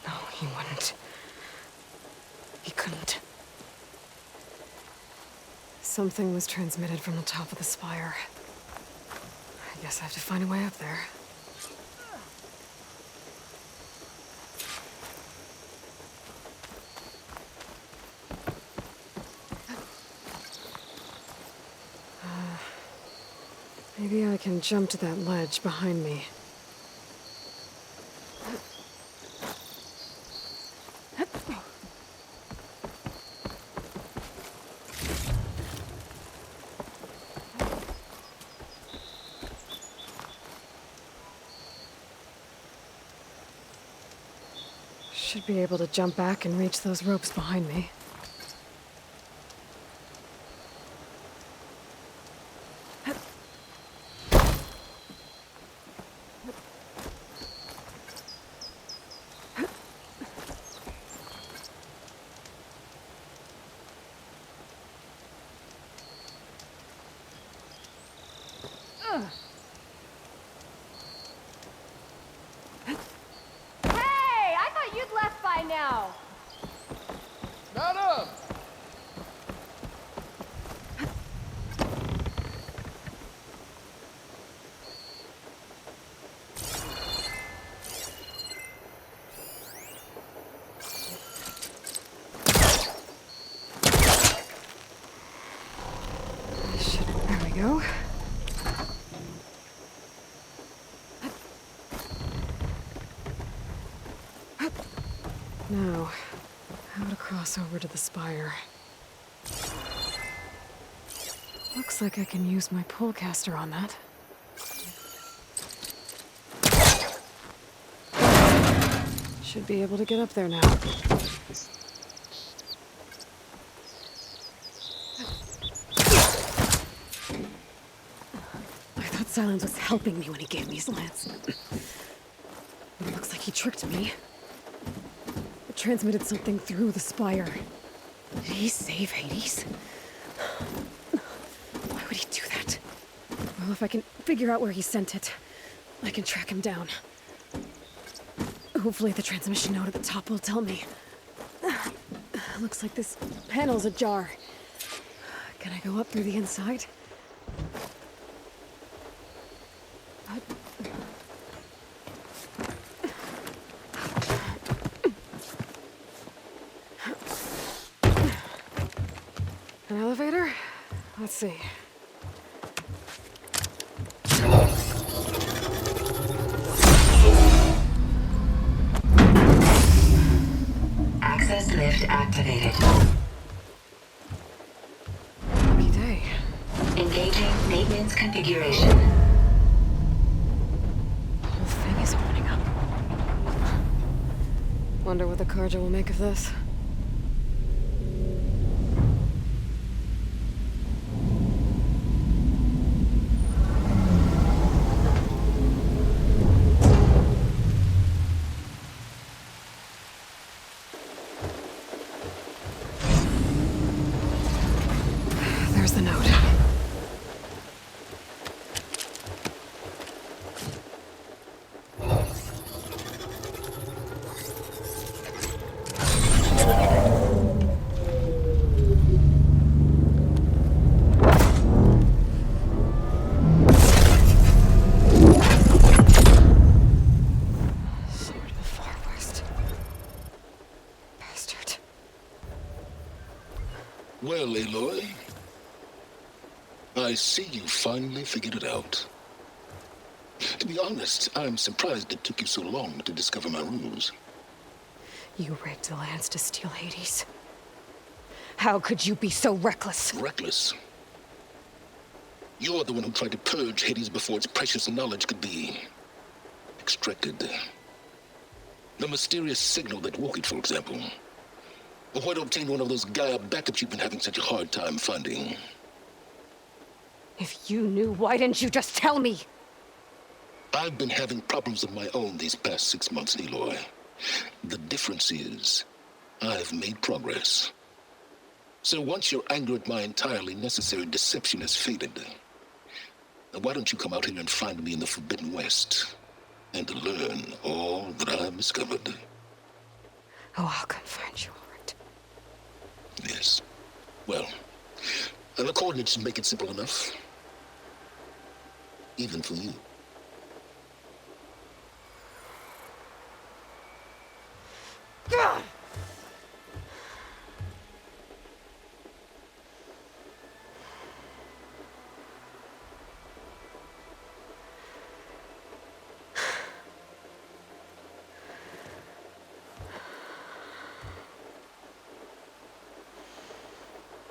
No, he wouldn't. He couldn't. Something was transmitted from the top of the spire. I guess I have to find a way up there. Maybe I can jump to that ledge behind me. Should be able to jump back and reach those ropes behind me. Hey, I thought you'd left by now. Madam! There we go. Now, how to cross over to the spire. Looks like I can use my pullcaster on that. Should be able to get up there now. I thought Silence was helping me when he gave me his lance. It looks like he tricked me. It transmitted something through the spire. Did he save Hades? Why would he do that? Well, if I can figure out where he sent it, I can track him down. Hopefully the transmission note at the top will tell me. Looks like this panel's ajar. Can I go up through the inside? An elevator? Let's see. Access lift activated. Lucky day. Engaging maintenance configuration. The whole thing is opening up. Wonder what the Karja will make of this. I see you finally figured it out. To be honest, I'm surprised it took you so long to discover my ruse. You rigged the lands to steal Hades. How could you be so reckless? Reckless? You're the one who tried to purge Hades before its precious knowledge could be extracted. The mysterious signal that woke it, for example. Or why to obtain one of those Gaia backups you've been having such a hard time finding. If you knew, why didn't you just tell me? I've been having problems of my own these past 6 months, Aloy. The difference is, I've made progress. So once your anger at my entirely necessary deception has faded, why don't you come out here and find me in the Forbidden West and learn all that I've discovered? Oh, I'll come find you, all right. Yes. Well, the coordinates make it simple enough. Even for you. Gah!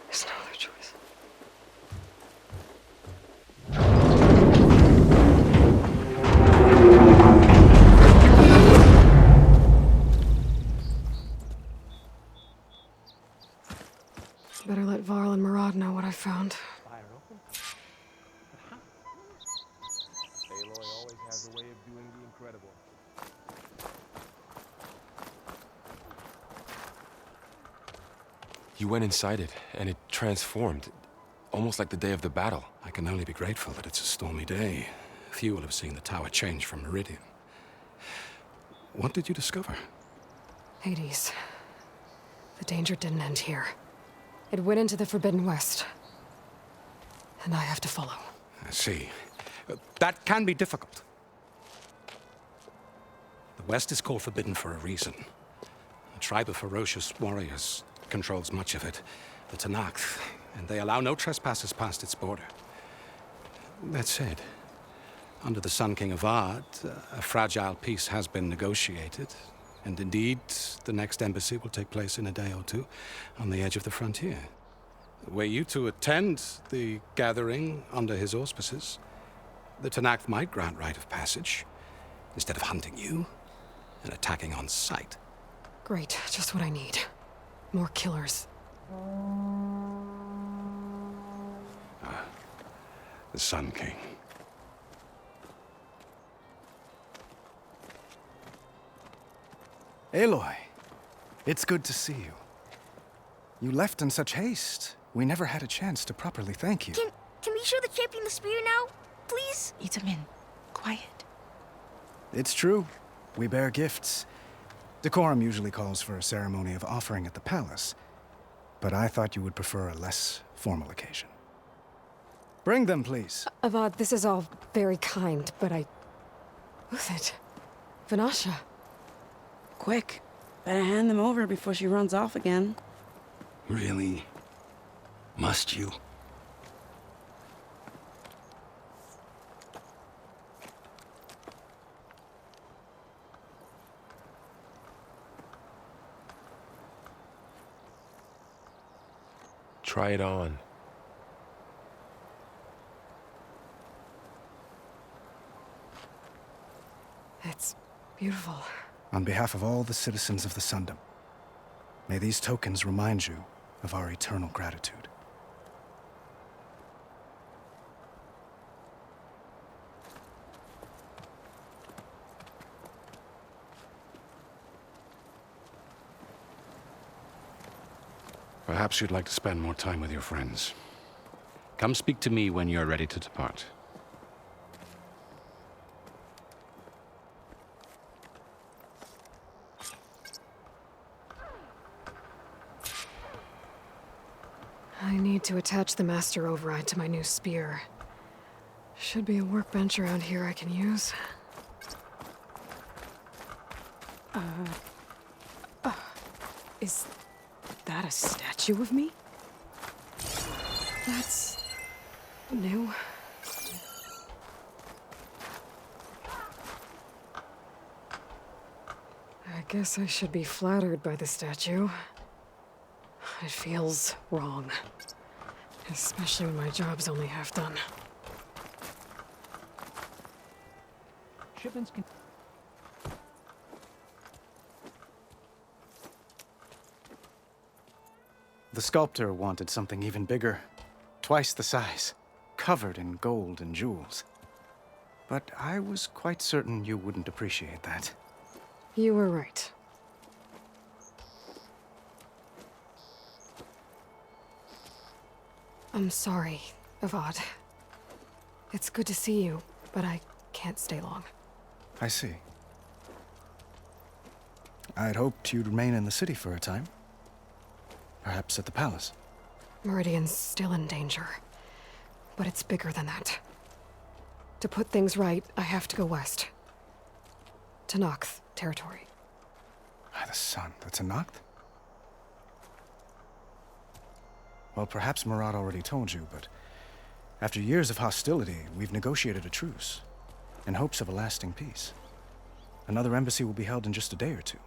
There's no other choice. Better let Varl and Murad know what I found. Aloy always has a way of doing the incredible. You went inside it, and it transformed. Almost like the day of the battle. I can only be grateful that it's a stormy day. Few will have seen the tower change from Meridian. What did you discover? Hades. The danger didn't end here. It went into the Forbidden West. And I have to follow. I see. That can be difficult. The West is called Forbidden for a reason. A tribe of ferocious warriors controls much of it, the Tanakh, and they allow no trespassers past its border. That said, under the Sun King of Ard, a fragile peace has been negotiated, and indeed, the next embassy will take place in a day or two on the edge of the frontier. Were you to attend the gathering under his auspices, the Tanakh might grant right of passage, instead of hunting you and attacking on sight. Great, just what I need. More killers. The Sun King. Aloy, it's good to see you. You left in such haste. We never had a chance to properly thank you. Can we show the champion the spear now? Please? Itamin, quiet. It's true. We bear gifts. Decorum usually calls for a ceremony of offering at the palace, but I thought you would prefer a less formal occasion. Bring them, please. Avad, this is all very kind, but Who's it? Vanasha. Quick. Better hand them over before she runs off again. Really? Must you? Try it on. It's beautiful. On behalf of all the citizens of the Sundom, may these tokens remind you of our eternal gratitude. Perhaps you'd like to spend more time with your friends. Come speak to me when you're ready to depart. I need to attach the master override to my new spear. Should be a workbench around here I can use. Is that a statue of me? That's New? I guess I should be flattered by the statue. It feels wrong. Especially when my job's only half done. Shipments can... The sculptor wanted something even bigger. Twice the size. Covered in gold and jewels. But I was quite certain you wouldn't appreciate that. You were right. I'm sorry, Avad. It's good to see you, but I can't stay long. I see. I'd hoped you'd remain in the city for a time. Perhaps at the palace. Meridian's still in danger. But it's bigger than that. To put things right, I have to go west. To Noct territory. By the sun, that's a Noct? Well, perhaps Murad already told you, but after years of hostility, we've negotiated a truce, in hopes of a lasting peace. Another embassy will be held in just a day or two.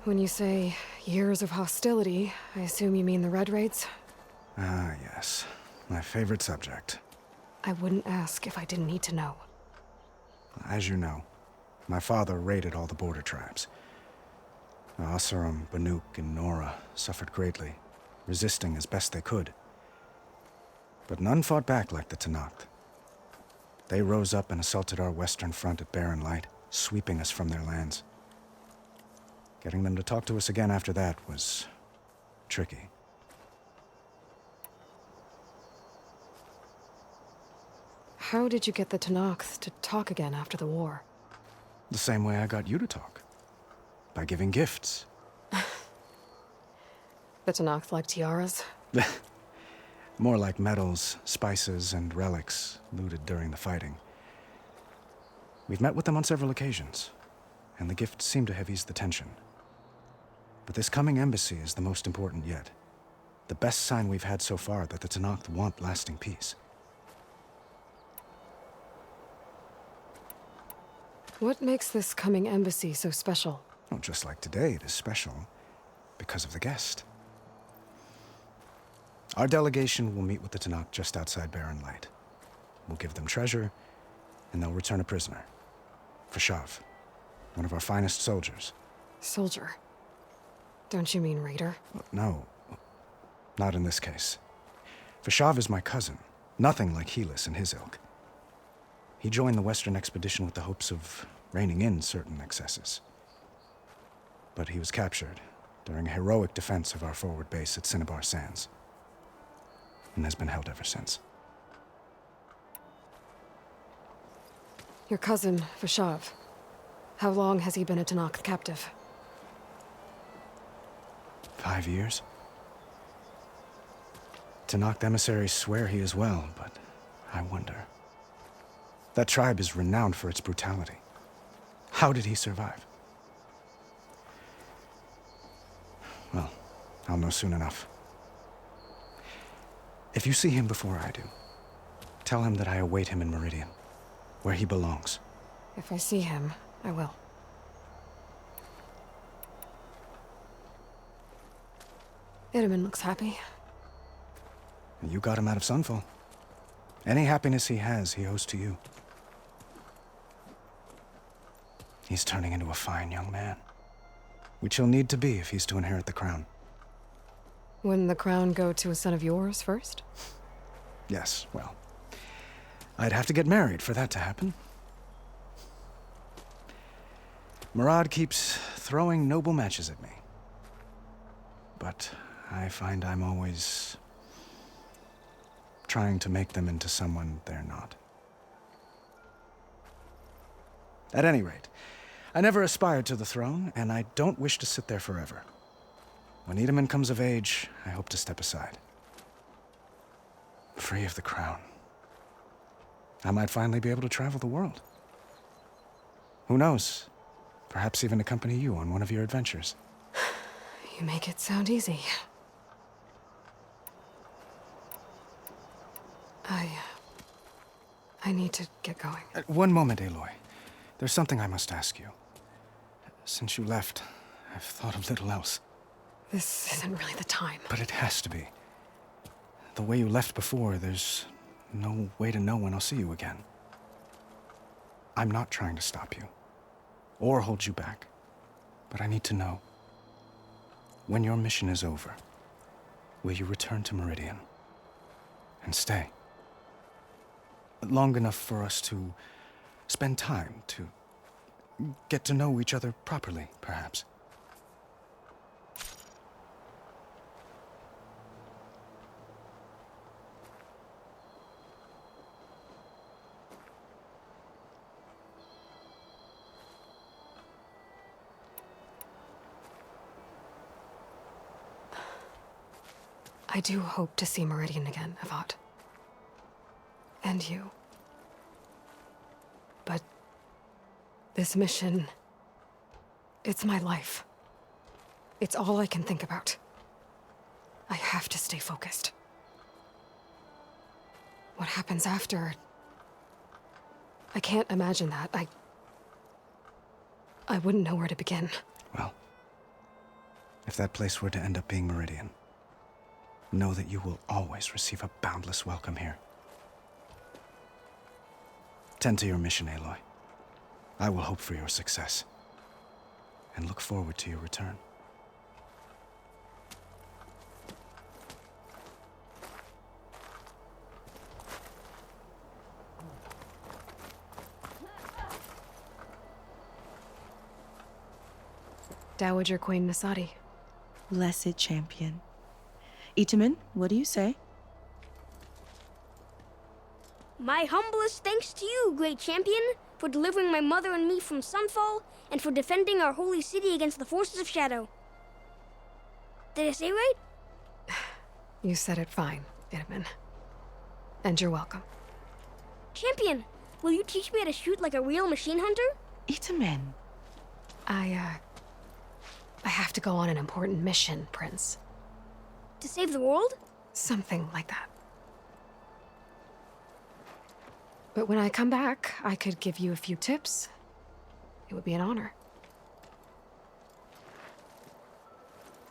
When you say years of hostility, I assume you mean the Red Raids? Ah, yes. My favorite subject. I wouldn't ask if I didn't need to know. As you know, my father raided all the border tribes. Asurum, Banuk, and Nora suffered greatly, resisting as best they could. But none fought back like the Tenakth. They rose up and assaulted our western front at Barren Light, sweeping us from their lands. Getting them to talk to us again after that was tricky. How did you get the Tenakth to talk again after the war? The same way I got you to talk. By giving gifts. The Tenakth like tiaras? More like medals, spices, and relics looted during the fighting. We've met with them on several occasions, and the gifts seem to have eased the tension. But this coming embassy is the most important yet. The best sign we've had so far that the Tenakth want lasting peace. What makes this coming embassy so special? Well, just like today, it is special because of the guest. Our delegation will meet with the Tenakth just outside Barren Light. We'll give them treasure, and they'll return a prisoner. Fashav, one of our finest soldiers. Soldier? Don't you mean raider? No, not in this case. Fashav is my cousin, nothing like Helis and his ilk. He joined the Western expedition with the hopes of reining in certain excesses. But he was captured during a heroic defense of our forward base at Cinnabar Sands, and has been held ever since. Your cousin, Fashav. How long has he been a Tenakth captive? 5 years. Tenakth emissaries swear he is well, but I wonder. That tribe is renowned for its brutality. How did he survive? Well, I'll know soon enough. If you see him before I do, tell him that I await him in Meridian, where he belongs. If I see him, I will. Itaman looks happy. And you got him out of Sunfall. Any happiness he has, he owes to you. He's turning into a fine young man, which he'll need to be if he's to inherit the crown. Wouldn't the crown go to a son of yours first? Yes, well, I'd have to get married for that to happen. Murad keeps throwing noble matches at me. But I find I'm always trying to make them into someone they're not. At any rate, I never aspired to the throne, and I don't wish to sit there forever. When Itaman comes of age, I hope to step aside. Free of the crown. I might finally be able to travel the world. Who knows? Perhaps even accompany you on one of your adventures. You make it sound easy. I need to get going. One moment, Aloy. There's something I must ask you. Since you left, I've thought of little else. This isn't really the time. But it has to be. The way you left before, there's no way to know when I'll see you again. I'm not trying to stop you, or hold you back. But I need to know, when your mission is over, will you return to Meridian and stay? Long enough for us to spend time, to get to know each other properly, perhaps. I do hope to see Meridian again, Avad. And you. But this mission, it's my life. It's all I can think about. I have to stay focused. What happens after? I can't imagine that. I wouldn't know where to begin. Well, if that place were to end up being Meridian, know that you will always receive a boundless welcome here. Tend to your mission, Aloy. I will hope for your success, and look forward to your return. Dowager Queen Nasadi. Blessed champion. Itamen, what do you say? My humblest thanks to you, great champion, for delivering my mother and me from Sunfall, and for defending our holy city against the forces of Shadow. Did I say right? You said it fine, Itamen. And you're welcome. Champion, will you teach me how to shoot like a real machine hunter? Itamen. I have to go on an important mission, Prince. To save the world? Something like that. But when I come back, I could give you a few tips. It would be an honor.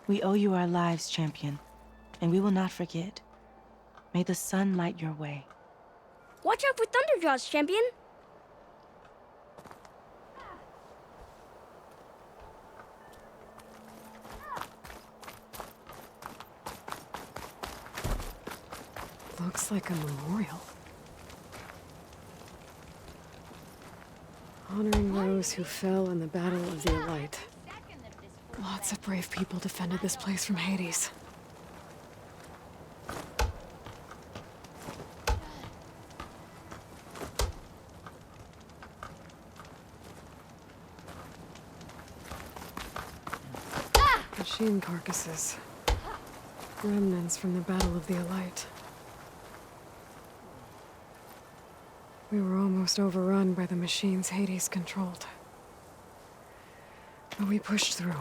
We owe you our lives, champion, and we will not forget. May the sun light your way. Watch out for Thunderjaws, champion! Looks like a memorial. Honoring those who fell in the Battle of the Elite. Lots of brave people defended this place from Hades. Machine carcasses. Remnants from the Battle of the Elite. We were almost overrun by the machines Hades controlled. But we pushed through.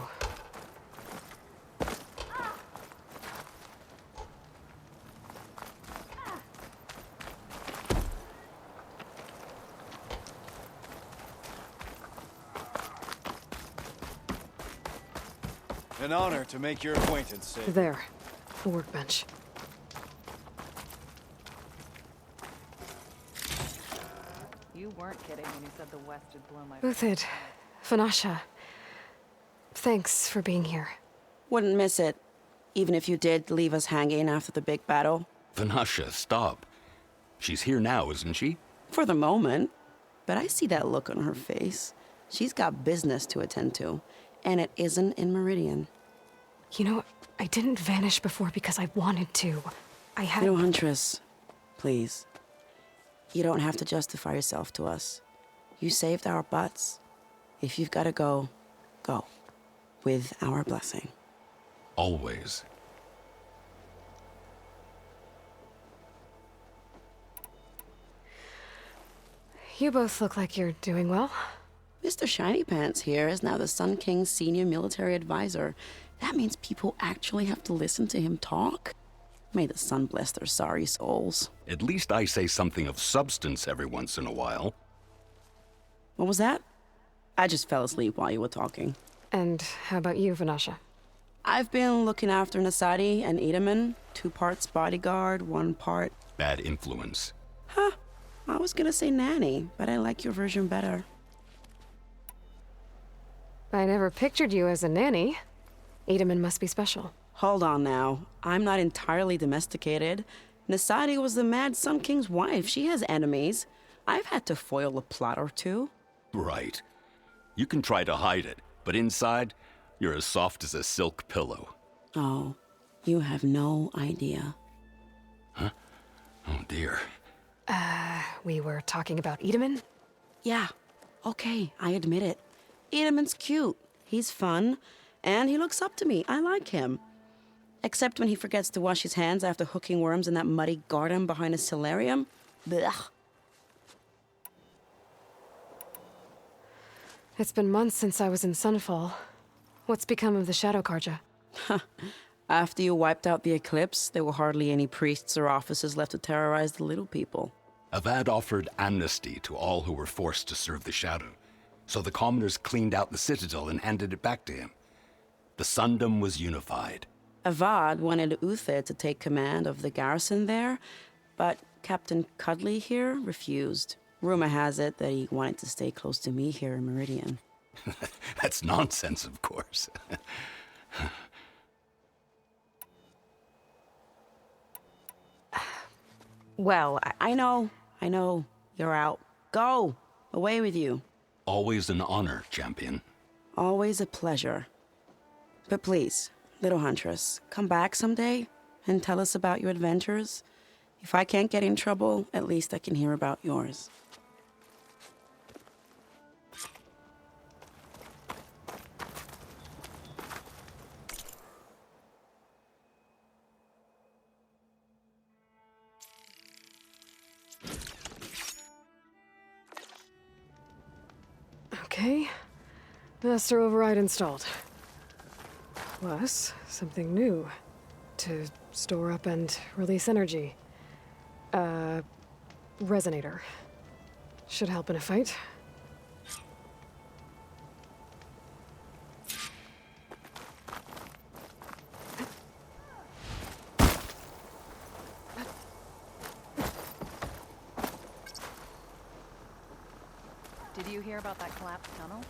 An honor to make your acquaintance, Savior. There, the workbench. You weren't kidding when you said the West would blow my... Uthid, Vanasha, thanks for being here. Wouldn't miss it, even if you did leave us hanging after the big battle. Vanasha, stop. She's here now, isn't she? For the moment. But I see that look on her face. She's got business to attend to, and it isn't in Meridian. You know, I didn't vanish before because I wanted to. I had... No, Huntress, please. You don't have to justify yourself to us. You saved our butts. If you've got to go, go. With our blessing. Always. You both look like you're doing well. Mr. Shiny Pants here is now the Sun King's senior military advisor, That means people actually have to listen to him talk? May the sun bless their sorry souls. At least I say something of substance every once in a while. What was that? I just fell asleep while you were talking. And how about you, Vanasha? I've been looking after Nasadi and Edaman. 2 parts bodyguard, 1 part... Bad influence. Huh. I was gonna say nanny, but I like your version better. I never pictured you as a nanny. Edaman must be special. Hold on now. I'm not entirely domesticated. Nasadi was the Mad Sun King's wife. She has enemies. I've had to foil a plot or 2. Right. You can try to hide it, but inside, you're as soft as a silk pillow. Oh, you have no idea. Huh? Oh, dear. We were talking about Edaman? Yeah. Okay, I admit it. Edaman's cute. He's fun. And he looks up to me. I like him. Except when he forgets to wash his hands after hooking worms in that muddy garden behind a solarium. Blech. It's been months since I was in Sunfall. What's become of the Shadow Karja? After you wiped out the eclipse, there were hardly any priests or officers left to terrorize the little people. Avad offered amnesty to all who were forced to serve the Shadow, so the commoners cleaned out the citadel and handed it back to him. The Sundom was unified. Avad wanted Uther to take command of the garrison there, but Captain Cudley here refused. Rumor has it that he wanted to stay close to me here in Meridian. That's nonsense, of course. Well, I know. You're out. Go! Away with you. Always an honor, champion. Always a pleasure. But please, little huntress, come back someday and tell us about your adventures. If I can't get in trouble, at least I can hear about yours. Okay. Master override installed. Plus, something new. To store up and release energy. Resonator. Should help in a fight. Did you hear about that collapsed tunnel?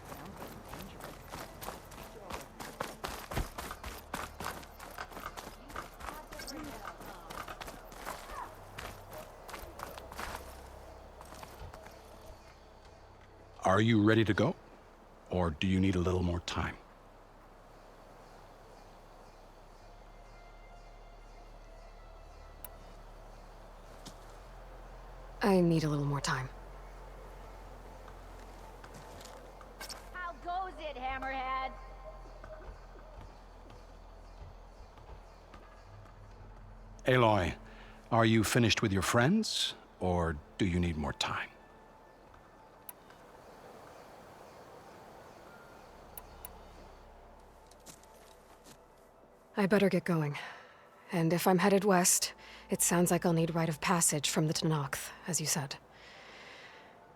Sounds dangerous. Are you ready to go? Or do you need a little more time? I need a little more time. How goes it, Hammerhead? Aloy, are you finished with your friends? Or do you need more time? I better get going. And if I'm headed west, it sounds like I'll need rite of passage from the Tenakth, as you said.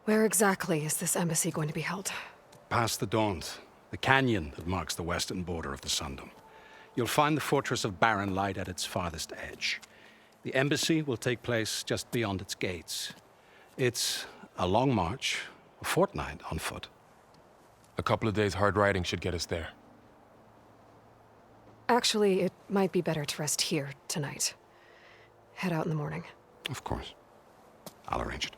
Where exactly is this embassy going to be held? Past the Daunt, the canyon that marks the western border of the Sundom. You'll find the fortress of Barren Light at its farthest edge. The embassy will take place just beyond its gates. It's a long march, a fortnight on foot. A couple of days hard riding should get us there. Actually, it might be better to rest here tonight. Head out in the morning. Of course. I'll arrange it.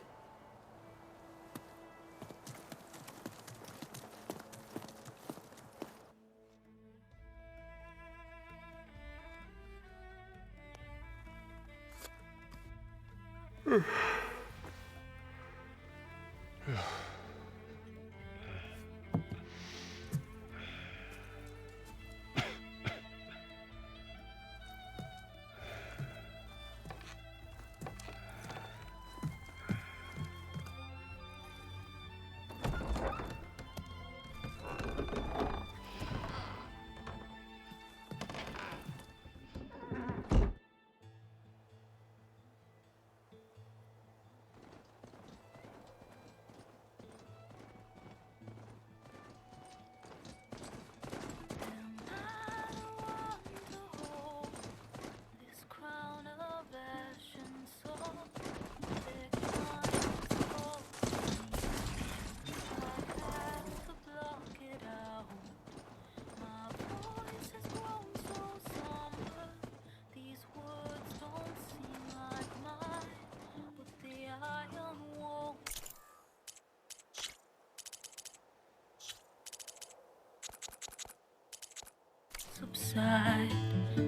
side.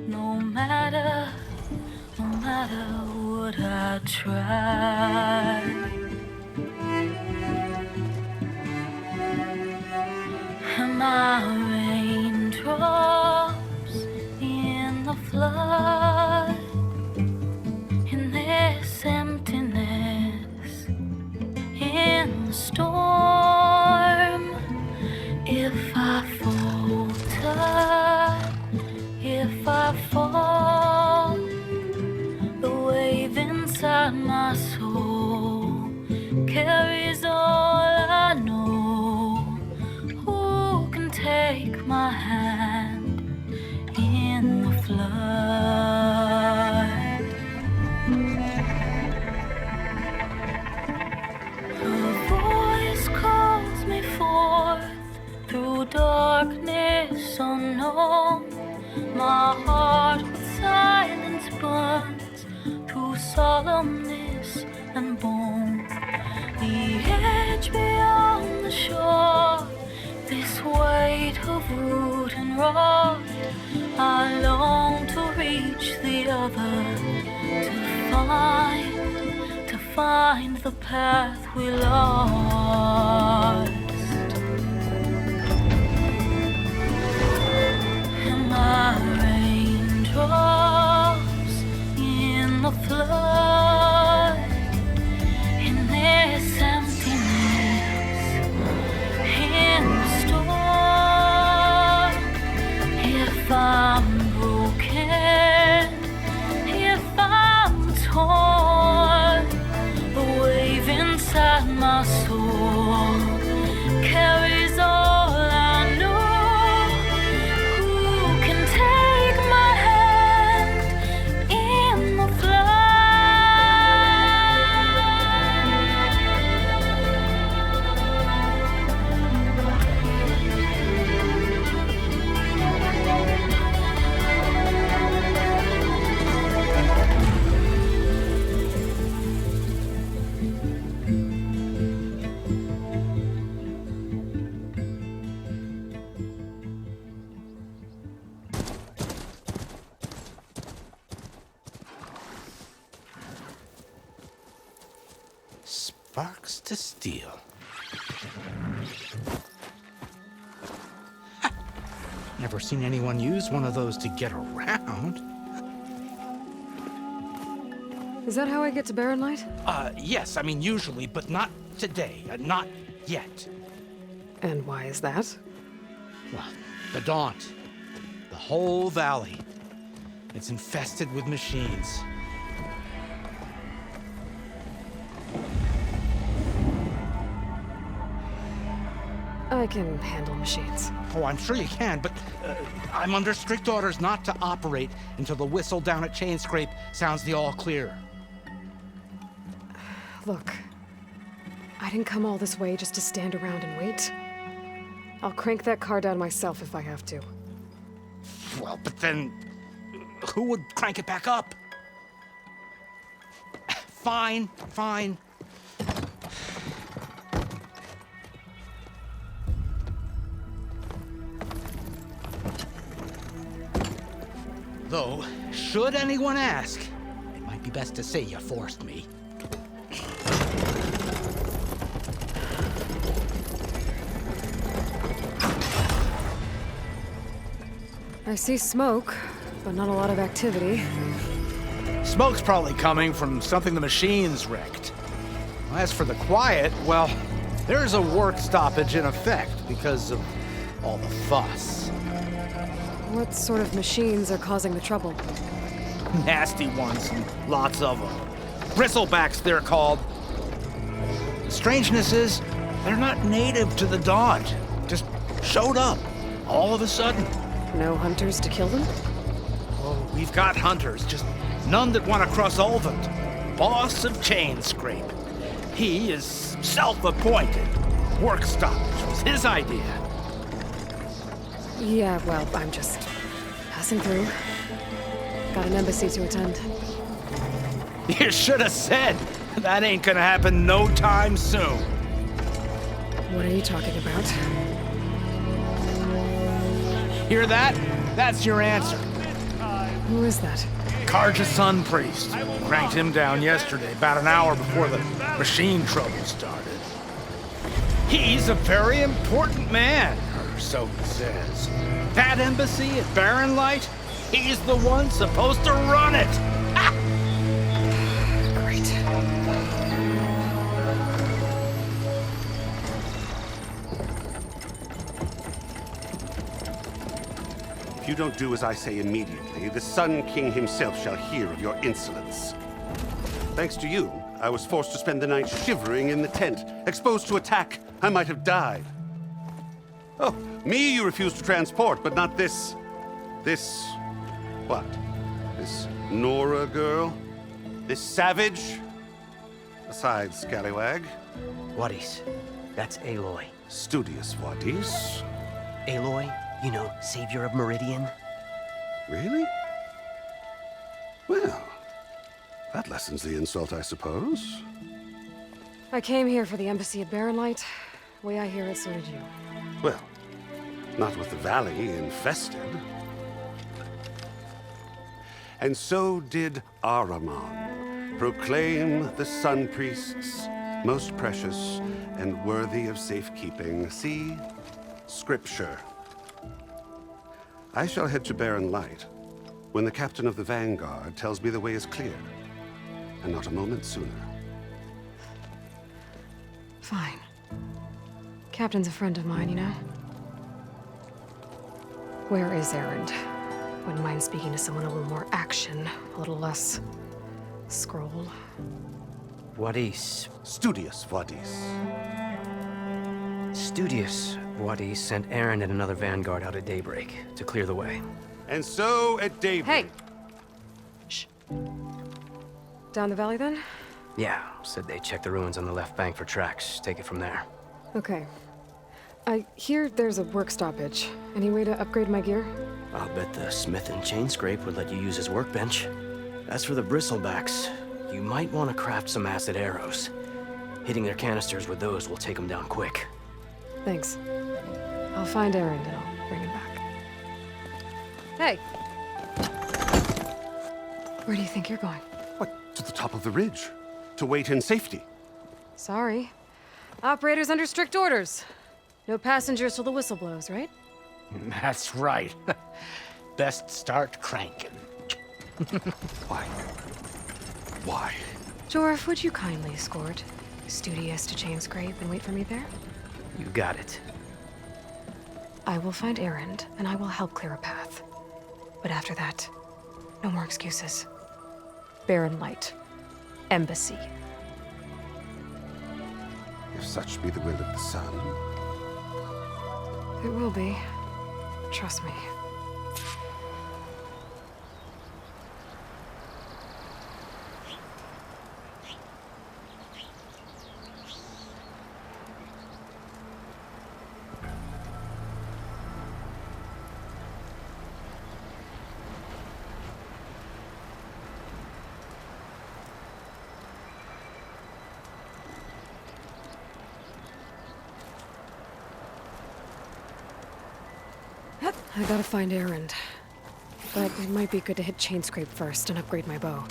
No matter what I try. And my raindrops in the flood, in this emptiness, in the storm. If I falter, if I fall, the wave inside my soul carries all I know. Who can take my hand in the flood? Her voice calls me forth through darkness unknown. My heart with silence burns through solemnness and bone. The edge beyond the shore, this weight of root and rod. I long to reach the other, to find the path we lost. And my raindrops in the flood, in this emptiness, in the storm. If I'm broken, if I'm torn, the wave inside my soul carries all I know. Who can take my hand in the Sparks to steel. Never seen anyone use one of those to get around. Is that how I get to Barren Light? Yes, I mean usually, but not today. Not yet. And why is that? Well, the Daunt. The whole valley. It's infested with machines. I can handle machines. Oh, I'm sure you can, but I'm under strict orders not to operate until the whistle down at Chainscrape sounds the all clear. Look, I didn't come all this way just to stand around and wait. I'll crank that car down myself if I have to. Well, but then who would crank it back up? Fine. Though, should anyone ask, it might be best to say you forced me. I see smoke, but not a lot of activity. Smoke's probably coming from something the machines wrecked. As for the quiet, well, there's a work stoppage in effect because of all the fuss. What sort of machines are causing the trouble? Nasty ones, and lots of them. Bristlebacks, they're called. The strangeness is, they're not native to the Daunt. Just showed up, all of a sudden. No hunters to kill them? Oh, we've got hunters, just none that want to cross Ulvund. Boss of Chainscrape. He is self-appointed. Work stoppage was his idea. Yeah, well, I'm just passing through. Got an embassy to attend. You should have said. That ain't gonna happen no time soon. What are you talking about? Hear that? That's your answer. Who is that? Karja Sun Priest. Cranked him down yesterday, about an hour before the machine trouble started. He's a very important man, or so he says. That embassy at Barren Light, he's the one supposed to run it. Great. If you don't do as I say immediately, the Sun King himself shall hear of your insolence. Thanks to you, I was forced to spend the night shivering in the tent. Exposed to attack, I might have died. Oh, me you refused to transport, but not this... what? This Nora girl? This savage? Besides, scallywag. Wadis. That's Aloy. Studious Wadis. Aloy, you know, savior of Meridian. Really? Well, that lessens the insult, I suppose. I came here for the embassy at Barren Light. Way I hear it, so did you. Well, not with the valley infested. And so did Ahriman, proclaim the Sun Priests most precious and worthy of safekeeping. See? Scripture. I shall head to Barren Light when the captain of the Vanguard tells me the way is clear, and not a moment sooner. Fine. Captain's a friend of mine, you know? Where is Erend? Wouldn't mind speaking to someone a little more action, a little less scroll. Wadis. Studious Wadis. Studious Wadis sent Aaron and another vanguard out at daybreak to clear the way. And so at daybreak... Hey! Shh. Down the valley, then? Yeah, said they checked the ruins on the left bank for tracks. Take it from there. Okay. I hear there's a work stoppage. Any way to upgrade my gear? I'll bet the smith and chain scrape would let you use his workbench. As for the bristlebacks, you might want to craft some acid arrows. Hitting their canisters with those will take them down quick. Thanks. I'll find Erend and I'll bring him back. Hey! Where do you think you're going? What? To the top of the ridge. To wait in safety. Sorry. Operator's under strict orders. No passengers till the whistle blows, right? That's right. Best start cranking. Why? Why? Jorf, would you kindly escort Studious to Chain Scrape and wait for me there? You got it. I will find Erend, and I will help clear a path. But after that, no more excuses. Barren Light. Embassy. If such be the will of the sun. It will be. Trust me. I gotta find Erend. But it might be good to hit Chain Scrape first and upgrade my bow.